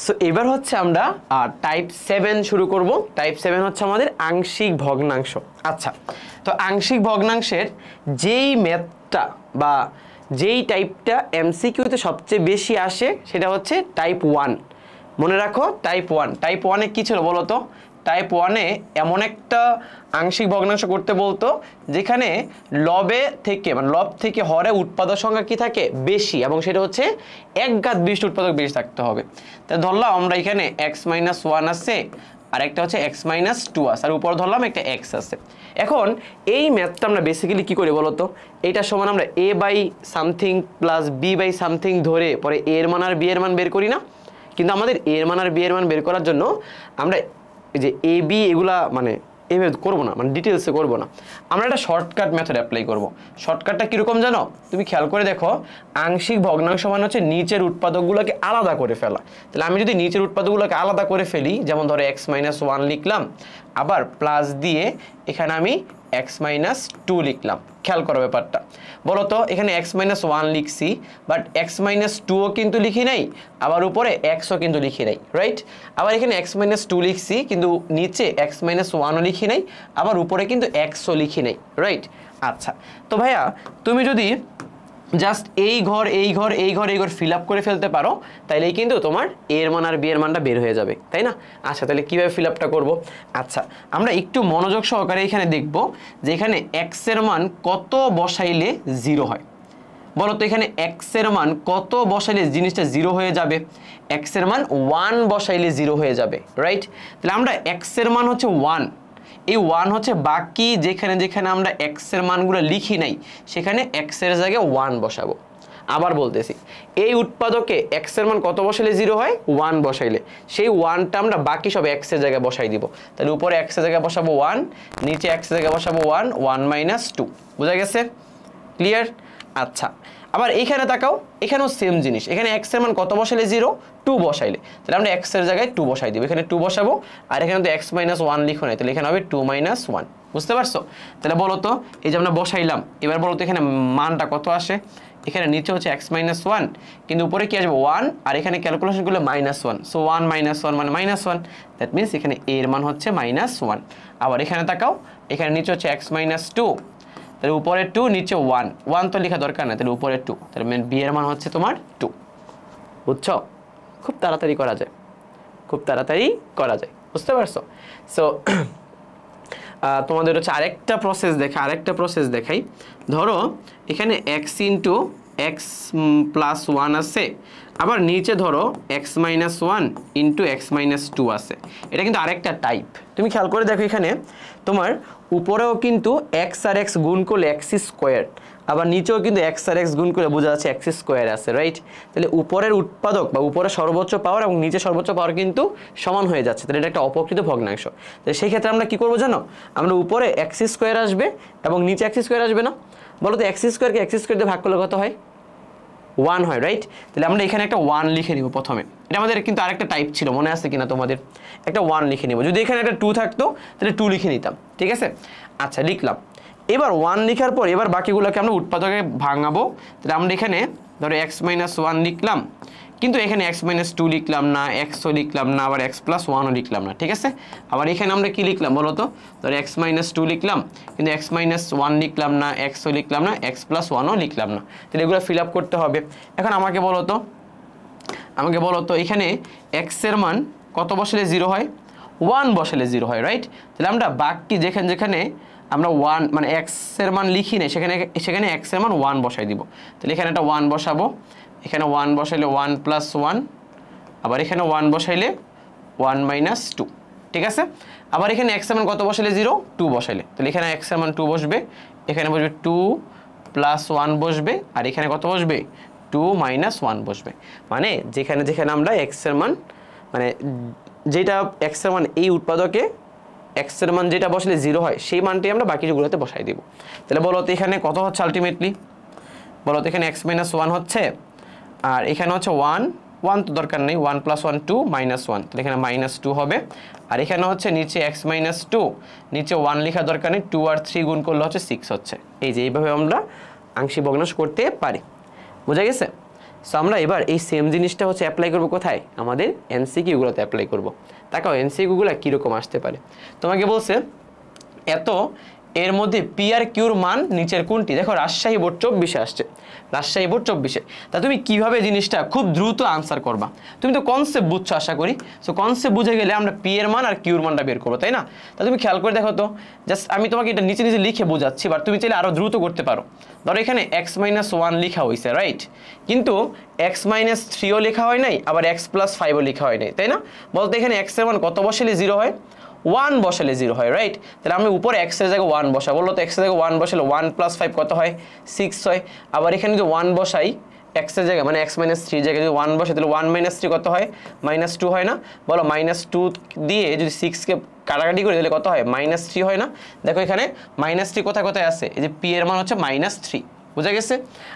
সো এবার হচ্ছে আমরা টাইপ 7 শুরু করব। টাইপ 7 হচ্ছে আমাদের আংশিক ভগ্নাংশ। আচ্ছা, তো আংশিক ভগ্নাংশের যেই ম্যাথটা বা যেই টাইপটা এমসিকিউতে সবচেয়ে বেশি আসে সেটা হচ্ছে টাইপ 1। মনে রাখো টাইপ 1। টাইপ 1-এ কী ছিল বলো তো? টাইপ 1-এ এমন একটা আংশিক ভগ্নাংশ করতে বলতো যেখানে লবে থেকে মানে লব থেকে হরে উৎপাদক সংখ্যা কি থাকে বেশি, এবং সেটা হচ্ছে এক ঘাত বিশিষ্ট উৎপাদক বেশি থাকতে হবে। তাই ধরলাম আমরা এখানে x-1 আছে, আর একটা হচ্ছে x-2 আছে, আর উপর ধরলাম একটা x আছে। এখন এই ম্যাথটা আমরা বেসিক্যালি কি করি বলতো? এইটা সমান আমরা a by something plus b by something ধরে পরে a এর মান আর b এর মান বের করি না? কিন্তু আমাদের a এর মান আর b এর মান বের করার জন্য আমরা এই যে a b এগুলা মানে এভাবে করবো না, মানে ডিটেলসে করবো না, আমরা একটা শর্টকাট মেথড অ্যাপ্লাই করব। শর্টকাটটা কীরকম জানো? তুমি খেয়াল করে দেখো, আংশিক ভগ্নাংশ মানে হচ্ছে নিচের উৎপাদকগুলোকে আলাদা করে ফেলা। তাহলে আমি যদি নিচের উৎপাদকগুলোকে আলাদা করে ফেলি, যেমন ধরো x-1 লিখলাম, আবার প্লাস দিয়ে এখানে আমি x-2 লিখলাম। খেয়াল করো ব্যাপারটা, বলো তো এখানে x-1 লিখছি, বাট x-2ও কিন্তু লিখি নাই, আবার উপরে xও কিন্তু লিখি নাই, রাইট? আবার এখানে x-2 লিখছি কিন্তু নিচে x-1ও লিখি নাই, আবার উপরে কিন্তু xও লিখি নাই, রাইট? আচ্ছা, তো ভাইয়া তুমি যদি জাস্ট এই ঘর এই ঘর এই ঘর এই ঘর ফিল আপ করে ফেলতে পারো, তাইলেই কিন্তু তোমার এর মান আর বি এর মানটা বের হয়ে যাবে, তাই না? আচ্ছা, তাহলে কীভাবে ফিল আপটা করবো? আচ্ছা, আমরা একটু মনোযোগ সহকারে এখানে দেখব যে এখানে এক্স এর মান কত বসাইলে 0 হয়। বলো তো এখানে এক্স এর মান কত বসাইলে জিনিসটা 0 হয়ে যাবে? এক্স এর মান 1 বসাইলে 0 হয়ে যাবে, রাইট? তাহলে আমরা এক্স এর মান হচ্ছে 1, এই 1 হচ্ছে বাকি যেখানে যেখানে আমরা এক্স এর মানগুলো লিখি নাই সেখানে এক্স এর জায়গায় 1 বসাবো। আবার বলতেছি, এই উৎপাদকে এক্স এর মান কত বসাইলে 0 হয়? 1 বসাইলে, সেই 1টা আমরা বাকি সব এক্স এর জায়গায় বসাই দিব। তাহলে উপরে এক্স এর জায়গায় বসাবো 1, নিচে এক্স এর জায়গায় বসাবো 1, 1 - 2। বোঝা গেছে? ক্লিয়ার? আচ্ছা, আবার এইখানে তাকাও, এখানেও সেম জিনিস। এখানে এক্স এর মান কত বসাইলে 0? 2 বসাইলে, তাহলে আমরা এক্স এর জায়গায় 2 বসাই দিব। এখানে 2 বসাবো, আর এখানে তো x-1 লিখো নাই, তাহলে এখানে হবে 2 - 1। বুঝতে পারছো? তাহলে বলো তো এই যে আমরা বসাইলাম, এবার বলো তো এখানে মানটা কত আসে? এখানে নিচে হচ্ছে x-1, কিন্তু উপরে কি আসবে 1, আর এখানে ক্যালকুলেশন করলে -1, সো 1 - 1 মানে -1, দ্যাট মিনস এখানে a এর মান হচ্ছে -1। আবার এখানে তাকাও, এখানে নিচে হচ্ছে x-2, তাহলে উপরে 2 নিচে 1 তো লেখা দরকার না, তাহলে উপরে 2, তাহলে b এর মান হচ্ছে তোমার 2। বুঝছো? খুব তাড়াতাড়ি করা যায়, খুব তাড়াতাড়ি করা যায়। বুঝতে পারছো? সো তোমাদের হচ্ছে আরেকটা প্রসেস দেখাই। ধরো এখানে x * x + 1 আছে, আবার নিচে ধরো x-1 * x-2 আছে। এটা কিন্তু আরেকটা টাইপ। তুমি খেয়াল করে দেখো, এখানে তোমার উপরেও কিন্তু x আর x গুণ করলে x², আবার নিচেও কিন্তু x আর x গুণ করে বোঝা যাচ্ছে x² আছে, রাইট? তাহলে উপরের উৎপাদক বা উপরের সর্বোচ্চ পাওয়ার এবং নিচে সর্বোচ্চ পাওয়ার কিন্তু সমান হয়ে যাচ্ছে, তাহলে এটা একটা অপকৃত ভগ্নাংশ। তাহলে সেই ক্ষেত্রে আমরা কি করবো জানো? আমরা উপরে x² আসবে এবং নিচে x² আসবে না? বলো তো x² কে x² দিয়ে ভাগ করলে কত হয়? 1 হয়, রাইট? তাহলে আমরা এখানে একটা 1 লিখে নিব প্রথমে। এটা আমাদের কিন্তু আরেকটা টাইপ ছিল, মনে আছে কিনা তোমাদের? একটা 1 লিখে নিব। যদি এখানে একটা 2 থাকতো তাহলে 2 লিখে নিতাম, ঠিক আছে? আচ্ছা, লিখলাম। এবার 1 লিখার পর এবার বাকিগুলোকে আমরা উৎপাদকে ভাঙাবো। তাহলে আমরা এখানে ধরো x-1 লিখলাম, কিন্তু এখানে x-2 লিখলাম না, xও লিখলাম না, আবার x+1ও লিখলাম না, ঠিক আছে? আবার এখানে আমরা কি লিখলাম বলো তো? ধরো x-2 লিখলাম, কিন্তু x-1 লিখলাম না, xও লিখলাম না, x+1ও লিখলাম না। তাহলে এগুলো ফিল আপ করতে হবে। এখন আমাকে বলো তো এখানে x এর মান কত বসালে 0 হয়? 1 বসালে 0 হয়, রাইট? তাহলে আমরা বাকি যেখানে আমরা 1 মানে x এর মান লিখি নাই সেখানে x এর মান 1 বসাই দিব। তাহলে এখানে একটা 1 বসাবো, এখানে 1 বসাইলে 1 + 1, আবার এখানে 1 বসাইলে 1 - 2, ঠিক আছে? আবার এখানে x এর মান কত বসাইলে 0? 2 বসাইলে, তাহলে এখানে x এর মান 2 বসবে, এখানে বসবে 2 + 1 বসবে, আর এখানে কত বসবে? 2 - 1 বসবে। মানে যেখানে আমরা x এর মান মানে যেটা x এর মান এই উৎপাদকে x এর মান যেটা বসলে 0 হয় সেই মানটি আমরা বাকিগুলোতে বসাই দিব। তাহলে বলো তো এখানে কত হচ্ছে আলটিমেটলি? বলো তো এখানে x-1 হচ্ছে, আর এখানে হচ্ছে 1 তো দরকার নেই, 1 + 1 2 - 1, তাহলে এখানে -2 হবে। আর এখানে হচ্ছে নিচে x-2, নিচে 1 লেখা দরকার নেই, 2 আর 3 গুণ করলে হচ্ছে 6 হচ্ছে। এই যে এইভাবে আমরা আংশিক ভগ্নাংশ করতে পারি। বোঝা গেছে? সো আমরা এবার এই সেম জিনিসটা হচ্ছে অ্যাপ্লাই করবো কোথায়? আমাদের এমসিকিউগুলোতে অ্যাপ্লাই করবো। তাকাও এমসিকিউগুলো কীরকম আসতে পারে। তোমাকে বলছে এত এর মধ্যে পি আর কিউর মান নিচের কোনটি? দেখো রাজশাহী বোর্ড 24-এ আসছে, রাজশাহী বোর্ড 24-এ। তা তুমি কিভাবে জিনিসটা খুব দ্রুত আনসার করবা? তুমি তো কনসেপ্ট বুঝছো আশা করি। সো কনসেপ্ট বুঝে গেলে আমরা পি এর মান আর কিউর মানটা বের করবো, তাই না? তা তুমি খেয়াল করে দেখো তো, জাস্ট আমি তোমাকে এটা নিচে নিচে লিখে বোঝাচ্ছি, বাট তুমি চাইলে আরও দ্রুত করতে পারো। ধরো এখানে x-1 লেখা হয়েছে, রাইট? কিন্তু x-3ও লেখা হয় নাই, আবার x+5ও লেখা হয় নাই, তাই না? বলতে এখানে x এর মান কত বসালে 0 হয়? 1 বসালে 0 হয়, রাইট? তাহলে আমি উপরে x এর জায়গায় 1 বসাবো, বললো তো x এর জায়গায় 1 বসালে 1 + 5 কত হয়? 6 হয়। আবার এখানে যদি 1 বসাই x এর জায়গায়, মানে x-3 জায়গায় যদি 1 বসাই, তাহলে 1 - 3 কত হয়? -2 হয় না? বলো -2 দিয়ে যদি 6 কে কাটাকাটি করি তাহলে কত হয়? -3 হয় না? দেখো এখানে -3 কোথায় কোথায় আছে? এই যে p এর মান হচ্ছে -3, বুঝা গেছে?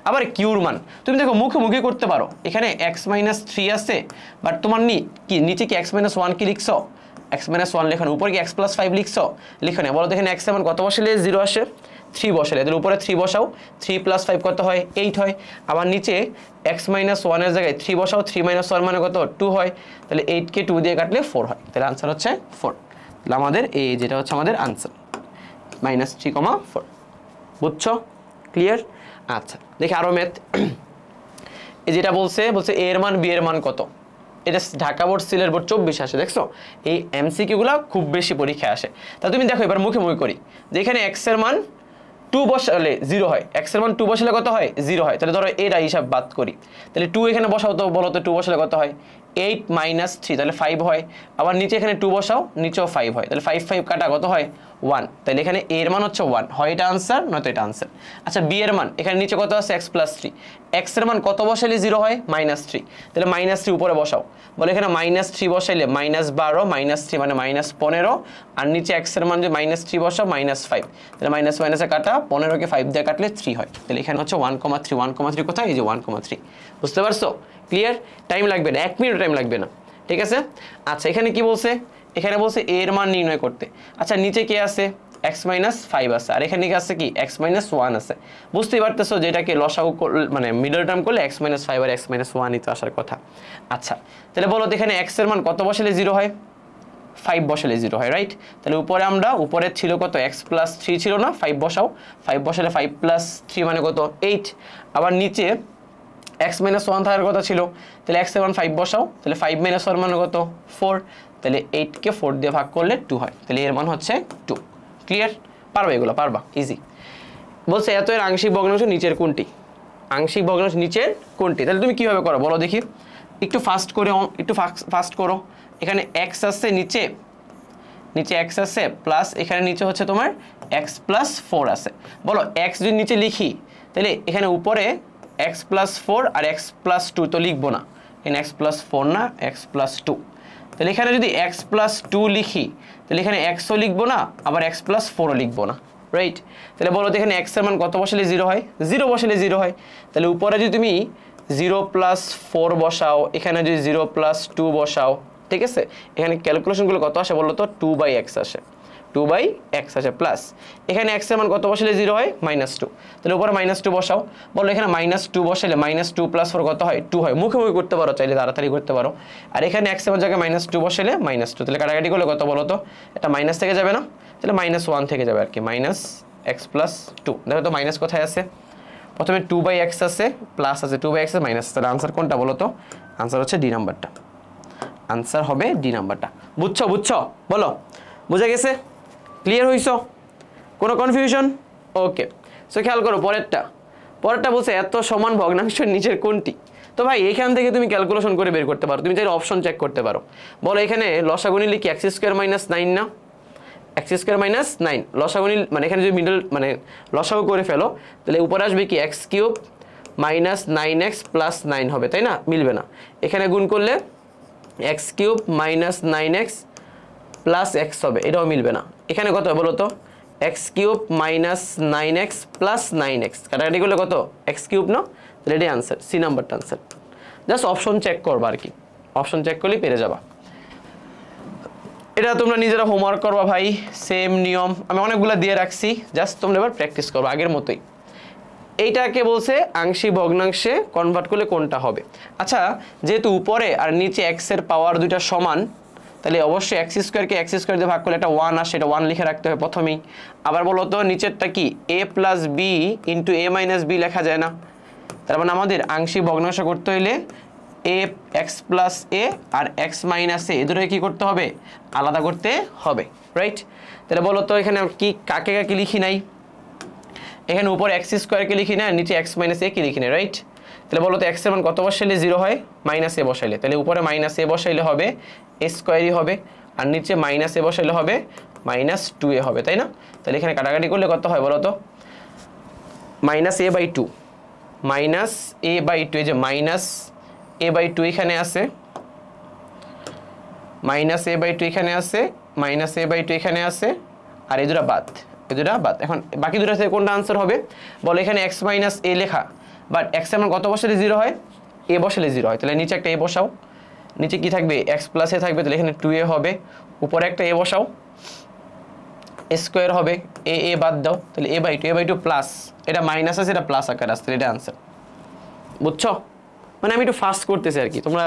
আবার কিউর মান তুমি দেখো মুখে মুখে করতে পারো, এখানে x-3 আছে, বাট তোমার কি নিচে কি x-1 কি লিখছো? x-1 লেখো না, উপরে কি x+5 লিখছো? লিখো না। বলো তো এখানে x এর মান কত বসালে 0 আসে? 3 বসালে, তাহলে উপরে 3 বসাও, 3 + 5 কত হয়? 8 হয়। আবার নিচে x-1 এর জায়গায় 3 বসাও, 3 - 1 মানে কত? 2 হয়। তাহলে 8 কে 2 দিয়ে কাটলে 4 হয়। তাহলে আনসার হচ্ছে 4। তাহলে আমাদের এই যেটা হচ্ছে আমাদের আনসার, -3, 4। বুঝছো? ক্লিয়ার? আচ্ছা, দেখি আরো ম্যাথ। এই যেটা বলছে a এর মান b এর মান কত? এটা ঢাকা বোর্ড, সিলেট বোর্ড 24 আসে, দেখছো? এই এমসিকিউগুলো খুব বেশি পরীক্ষায় আসে। তা তুমি দেখো এবার মুখে মুখে করি, যে এখানে x এর মান 2 বসালে 0 হয়, x এর মান 2 বসালে কত হয়? 0 হয়। তাহলে ধরো এটা হিসাব বাদ করি, তাহলে 2 এখানে বসাও তো, বলো তো 2 বসালে কত হয়? 8 - 3, তাহলে 5 হয়। আবার নিচে এখানে 2 বসাও, নিচেও 5 হয়, তাহলে 5 কাটা কত হয়? 1। তাহলে এখানে a এর মান হচ্ছে 1, হয় এটা আনসার, নয়তো এটা আনসার। আচ্ছা, b এর মান এখানে নিচে কত আছে? x+3। x এর মান কত বসালে 0 হয়? -3, তাহলে -3 উপরে বসাও। বলে এখানে -3 বসাইলে -12, -3 মানে -15, আর নিচে x এর মান যে -3 বসাও, -5, তাহলে মাইনাস মাইনাসে কাটা, 15 কে 5 দিয়ে কাটলে 3 হয়। তাহলে এখানে হচ্ছে 1,3, 1,3 কোথায়? এই যে 1,3। বুঝতে পারছো? ক্লিয়ার? টাইম লাগবে না, 1 মিনিট টাইম লাগবে না, ঠিক আছে? আচ্ছা, এখানে কি বলছে? এখানে বলছে a এর মান নির্ণয় করতে। আচ্ছা, নিচে কে আছে? x-5 আছে, আর এখানে কি আছে? কি x-1 আছে। বুঝতেই পারতেছো যে এটাকে লসাগু মানে মিডল টার্ম করলে x-5 আর x-1 ই তো আসার কথা। আচ্ছা, তাহলে বলো তো এখানে x এর মান কত বসালে 0 হয়? 5 বসালে 0 হয়, রাইট? তাহলে উপরে আমরা, উপরে ছিল কত? x+3 ছিল না? 5 বসাও, 5 বসালে 5+3 মানে কত? 8। আবার নিচে x-1 থাকার কথা ছিল, তাহলে x এর মান 5 বসাও, তাহলে 5 - 1 মানে কত? 4। তাহলে 8 কে 4 দিয়ে ভাগ করলে 2 হয়, তাহলে এর মান হচ্ছে 2। ক্লিয়ার? পারবা এগুলো? পারবা, ইজি। বলছে এত এর আংশিক ভগ্নাংশ নিচের কোনটি? আংশিক ভগ্নাংশ নিচের কোনটি? তাহলে তুমি কিভাবে করো বলো দেখি, একটু ফাস্ট করো। এখানে x আছে, নিচে x আছে, প্লাস এখানে নিচে হচ্ছে তোমার x+4 আছে। বলো x যদি নিচে লিখি, তাহলে এখানে উপরে x+4 আর x+2 তো লিখবো না, এখানে x+4 না, x+2। তাহলে এখানে যদি x+2 লিখি, তাহলে এখানে xও লিখবো না, আবার x+4ও লিখবো না, রাইট? তাহলে বলো তো এখানে x এর মান কত বসালে 0 হয়? 0 বসালে 0 হয়। তাহলে উপরে যদি তুমি 0+4 বসাও, এখানে যদি 0+2 বসাও, ঠিক আছে? এখানে ক্যালকুলেশনগুলো কত আসে বলো তো? 2/x আসে, 2/x আসে, প্লাস এখানে x এর মান কত বসালে 0 হয়? -2। তাহলে উপরে -2 বসাও। বলো এখানে -2 বসালে -2 + 4 কত হয়? 2 হয়। মুখে মুখে করতে পারো, চাইলে তাড়াতাড়ি করতে পারো। আর এখানে x এর জায়গায় -2 বসালে -2, তাহলে কাটাকাটি করলে কত বলো তো? এটা মাইনাস থেকে যাবে না? তাহলে -1 থেকে যাবে আর কি, -x+2। দেখো তো মাইনাস কোথায় আছে? প্রথমে 2/x আছে, প্লাস আছে, 2/x আছে, মাইনাস। তাহলে আনসার কোনটা বলো তো? আনসার হচ্ছে ডি নাম্বারটা, আনসার হবে ডি নাম্বারটা। বুঝছো? বলো, বুঝা গেছে? ক্লিয়ার হইছো? কোনো কনফিউশন? ওকে। সো খেয়াল করো পরেরটা বলছে এত সমান ভগ্নাংশের নিচের কোনটি? তো ভাই এখান থেকে তুমি ক্যালকুলেশন করে বের করতে পারো, তুমি চাইলে অপশন চেক করতে পারো। বলো এখানে লসাগু নিলে কি x² - 9 না? x² - 9 লসাগু মানে এখানে যদি মিডল মানে লসাগু করে ফেলো, তাহলে উপরে আসবে কি x³ - 9x + 9 হবে, তাই না? মিলবে না। এখানে গুণ করলে x³ - 9x + x হবে, এটাও মিলবে না। এখানে কত বলো তো? x³ - 9x + 9x কাটাকাটি করলে কত? x³ না? তাহলে এটাই আনসার, সি নাম্বারটা আনসার। জাস্ট অপশন চেক করবা আর কি, অপশন চেক করলেই পেরে যাবা। এটা তোমরা নিজেরা হোমওয়ার্ক করবা ভাই, সেম নিয়ম আমি অনেকগুলো দিয়ে রাখছি, জাস্ট তোমরা এবার প্র্যাকটিস করো আগের মতোই। এইটাকে বলছে আংশিক ভগ্নাংশে কনভার্ট করলে কোনটা হবে। আচ্ছা, যেহেতু উপরে আর নিচে x এর পাওয়ার দুইটা সমান, তাহলে অবশ্যই এক্স স্কোয়ারকে এক্স স্কোয়ার দিয়ে ভাগ করলে একটা 1 আসে, এটা 1 লিখে রাখতে হবে প্রথমেই। আবার বলো তো নিচেরটা কি a plus B into a minus B লেখা যায় না? তার মানে আমাদের আংশিক ভগ্নাংশ করতে হইলে a এক্স প্লাস এ আর এক্স মাইনাস এ দুটোকে কী করতে হবে? আলাদা করতে হবে, রাইট? তাহলে বলো তো এখানে কি কাকে কাকে লিখি নাই? এখানে উপরে এক্স স্কোয়ারকে লিখি না, নিচে এক্স মাইনাস এ কে লিখি না, রাইট? তাহলে বলো তো এক্স এর মান কত বসাইলে 0 হয়? মাইনাস এ বসাইলে। তাহলে উপরে মাইনাস এ বসাইলে হবে এ স্কোয়ারই হবে, আর নিচে মাইনাস এ বসাইলে হবে মাইনাস 2a হবে, তাই না? তাহলে এখানে কাটাকাটি করলে কত হয় বলো তো? Minus a by 2, minus a by 2, এই যে মাইনাস a বাই 2 এখানে আছে, মাইনাস a বাই 2 এখানে আছে, মাইনাস a বাই 2 এখানে আছে, আর এই দুটো বাদ, এই দুটো বাদ। এখন বাকি দুটো থেকে কোনটা আনসার হবে বলো? এখানে এক্স মাইনাস এ লেখা, বাট এক্স এর মান কত বসালে 0 হয়? এ বসালে 0 হয়। তাহলে নিচে একটা এ বসাও, নিচে কি থাকবে? এক্স প্লাস এ থাকবে, তাহলে এখানে 2a হবে, উপরে একটা এ বসাও, এ স্কোয়ার হবে, এ বাদ দাও, তাহলে a বাই 2 প্লাস, এটা মাইনাস আছে, এটা প্লাস আকার আসছে, এটা আনসার। বুঝছো? মানে আমি একটু ফাস্ট করতেছি আর কি, তোমরা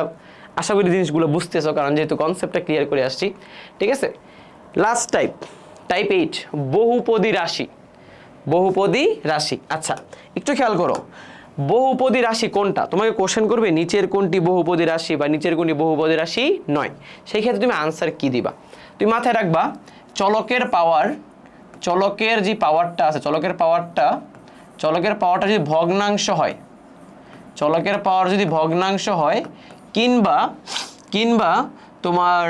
আশা করি জিনিসগুলো বুঝতেছো, কারণ যেহেতু কনসেপ্টটা ক্লিয়ার করে আসছি, ঠিক আছে? লাস্ট টাইপ 8, বহুপদী রাশি। বহুপদী রাশি, আচ্ছা একটু খেয়াল করো, বহুপদী রাশি কোনটা? তোমাকে কোশ্চেন করবে নিচের কোনটি বহুপদী রাশি বা নিচের কোনটি বহুপদী রাশি নয়, সেই ক্ষেত্রে তুমি আনসার কি দিবা? তুমি মাথায় রাখবা চলকের পাওয়ার, চলকের যে পাওয়ারটা আছে, চলকের পাওয়ারটা যদি ভগ্নাংশ হয়, চলকের পাওয়ার যদি ভগ্নাংশ হয় কিংবা তোমার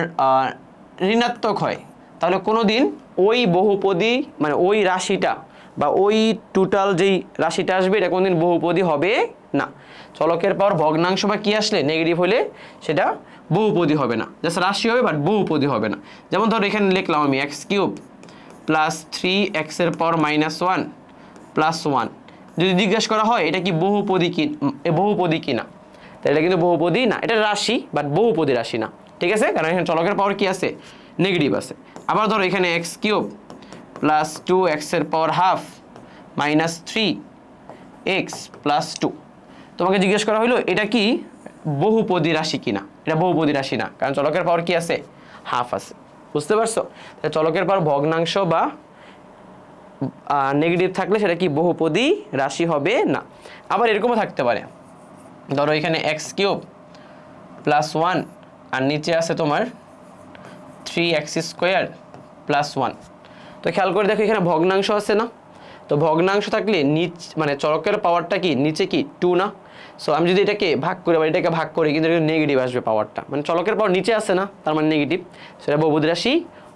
ঋণাত্মক হয়, তাহলে কোনোদিন ওই বহুপদী মানে ওই রাশিটা বা ওই টোটাল যেই রাশিটা আসবে এটা কোনোদিন বহুপদী হবে না। চলকের পাওয়ার ভগ্নাংশ বা কি আসলে নেগেটিভ হলে সেটা বহুপদী হবে না, জাস্ট রাশি হবে বাট বহুপদী হবে না। যেমন ধরো এখানে লিখলাম আমি এক্স কিউব প্লাস 3x এর পাওয়ার মাইনাস 1 প্লাস 1, যদি জিজ্ঞাসা করা হয় এটা কি বহুপদী কি না, তাহলে এটা কিন্তু বহুপদী না, এটা রাশি বাট বহুপদী রাশি না, ঠিক আছে? কারণ এখানে চলকের পাওয়ার কি আছে? নেগেটিভ আছে। আবার ধরো এখানে এক্স কিউব প্লাস 2x এর power half minus 3x plus 2, তোমাকে জিজ্ঞেস করা হলো এটা কি বহুপদী রাশি কিনা? এটা বহুপদী রাশি না, কারণ চলকের পাওয়ার কি আছে? হাফ আছে। বুঝতে পারছো? তাহলে চলকের পাওয়ার ভগ্নাংশ বা নেগেটিভ থাকলে সেটা কি বহুপদী রাশি হবে না। আবার এরকমও থাকতে পারে, ধরো এখানে এক্স কিউব প্লাস 1 আর নিচে আছে তোমার 3x স্কোয়ার প্লাস 1, তো খেয়াল করে দেখো এখানে ভগ্নাংশ আছে না? তো ভগ্নাংশ থাকলে মানে চলকের পাওয়ারটা কি নিচে কি 2 না? সো আমি যদি এটাকে ভাগ করি বা এটাকে ভাগ করি কিন্তু নেগেটিভ আসবে পাওয়ারটা, মানে চলকের পাওয়ার নিচে আছে না, তার মানে নেগেটিভ, সেটা বহুপদী রাশি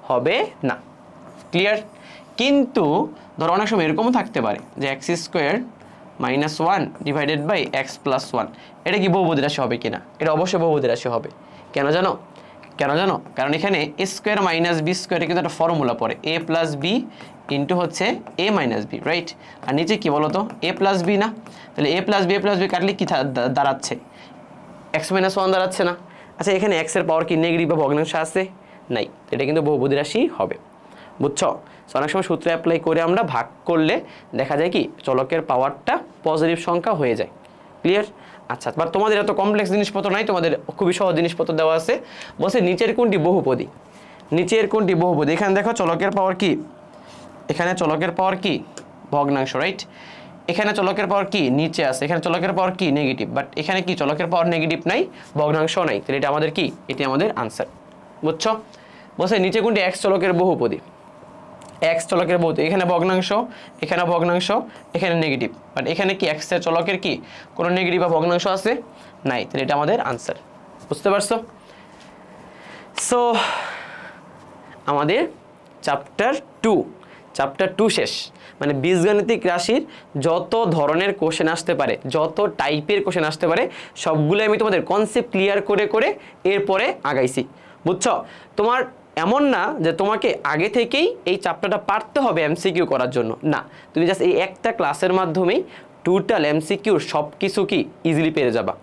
হবে না। ক্লিয়ার? কিন্তু ধরো অনেক সময় এরকমও থাকতে পারে যে X square minus 1 divided by X plus 1, এটা কি বহুপদী রাশি হবে কিনা? এটা অবশ্যই বহুপদী রাশি হবে। কেন জানো? কারণ এখানে এ স্কোয়ার মাইনাস বি স্কোয়ারে কিন্তু একটা ফর্মুলা পড়ে, এ প্লাস বি ইন্টু হচ্ছে এ মাইনাস বি, রাইট? আর নিচে কি বলো তো? এ প্লাস বি না? তাহলে এ প্লাস বি কাটলে কি দাঁড়াচ্ছে? এক্স মাইনাস 1 দাঁড়াচ্ছে না? আচ্ছা এখানে এক্সের পাওয়ার কি নেগেটিভ বা ভগ্নাংশ আছে? নাই, এটা কিন্তু বহুপদী রাশি হবে। বুঝছো? অনেক সময় সূত্র অ্যাপ্লাই করে আমরা ভাগ করলে দেখা যায় কি চলকের পাওয়ারটা পজিটিভ সংখ্যা হয়ে যায়। ক্লিয়ার? আচ্ছা, বাট তোমাদের এত কমপ্লেক্স জিনিসপত্র নাই, তোমাদের খুবই সহজ জিনিসপত্র দেওয়া আছে। বলছে নিচের কোনটি বহুপদী? নিচের কোনটি বহুপদী? এখানে দেখো চলকের পাওয়ার কি, এখানে চলকের পাওয়ার কি ভগ্নাংশ, রাইট? এখানে চলকের পাওয়ার কি নিচে আছে, এখানে চলকের পাওয়ার কি নেগেটিভ, বাট এখানে কি চলকের পাওয়ার নেগেটিভ নাই, ভগ্নাংশ নাই, তাহলে এটা আমাদের কি? এটি আমাদের আনসার। বুঝছো? বলছে নিচে কোনটি এক্স চলকের বহুপদী? এক্স চলকের বহুপদী, এখানে ভগ্নাংশ, এখানে ভগ্নাংশ, এখানে নেগেটিভ, বাট এখানে কি এক্স এর চলকের কি কোনো নেগেটিভ বা ভগ্নাংশ আছে? নাই, তাহলে এটা আমাদের আনসার। বুঝতে পারছো? সো আমাদের চ্যাপ্টার 2 শেষ। মানে বীজগাণিতিক রাশির যত ধরনের কোশ্চেন আসতে পারে, যত টাইপের কোশ্চেন আসতে পারে, সবগুলো আমি তোমাদের কনসেপ্ট ক্লিয়ার করে এরপরে আগাইছি। বুঝছো? তোমার এমন না যে তোমাকে আগে থেকেই এই চ্যাপ্টারটা পারতে হবে এমসিকিউ করার জন্য, না, তুমি জাস্ট এই একটা ক্লাসের মাধ্যমেই টোটাল এমসিকিউর সব কিছু কি ইজিলি পেরে যাবা।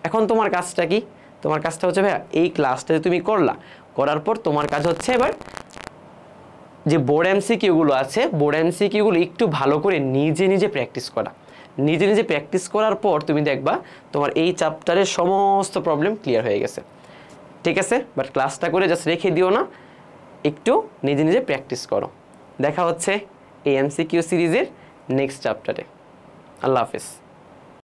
এখন তোমার কাজটা কি? তোমার কাজটা হচ্ছে ভাইয়া এই ক্লাসটা তুমি করার পর তোমার কাজ হচ্ছে এবার যে বোর্ড এমসিকিউগুলো আছে, বোর্ড এমসিকিউগুলো একটু ভালো করে নিজে প্র্যাকটিস করা। নিজে প্র্যাকটিস করার পর তুমি দেখবা তোমার এই চ্যাপ্টারের সমস্ত প্রবলেম ক্লিয়ার হয়ে গেছে। ঠিক আছে, বাট ক্লাসটা করে জাস্ট রেখে দিও না, একটু নিজে নিজে প্র্যাকটিস করো। দেখা হচ্ছে এই MCQ সিরিজের নেক্সট চ্যাপ্টারে। আল্লাহ হাফেজ।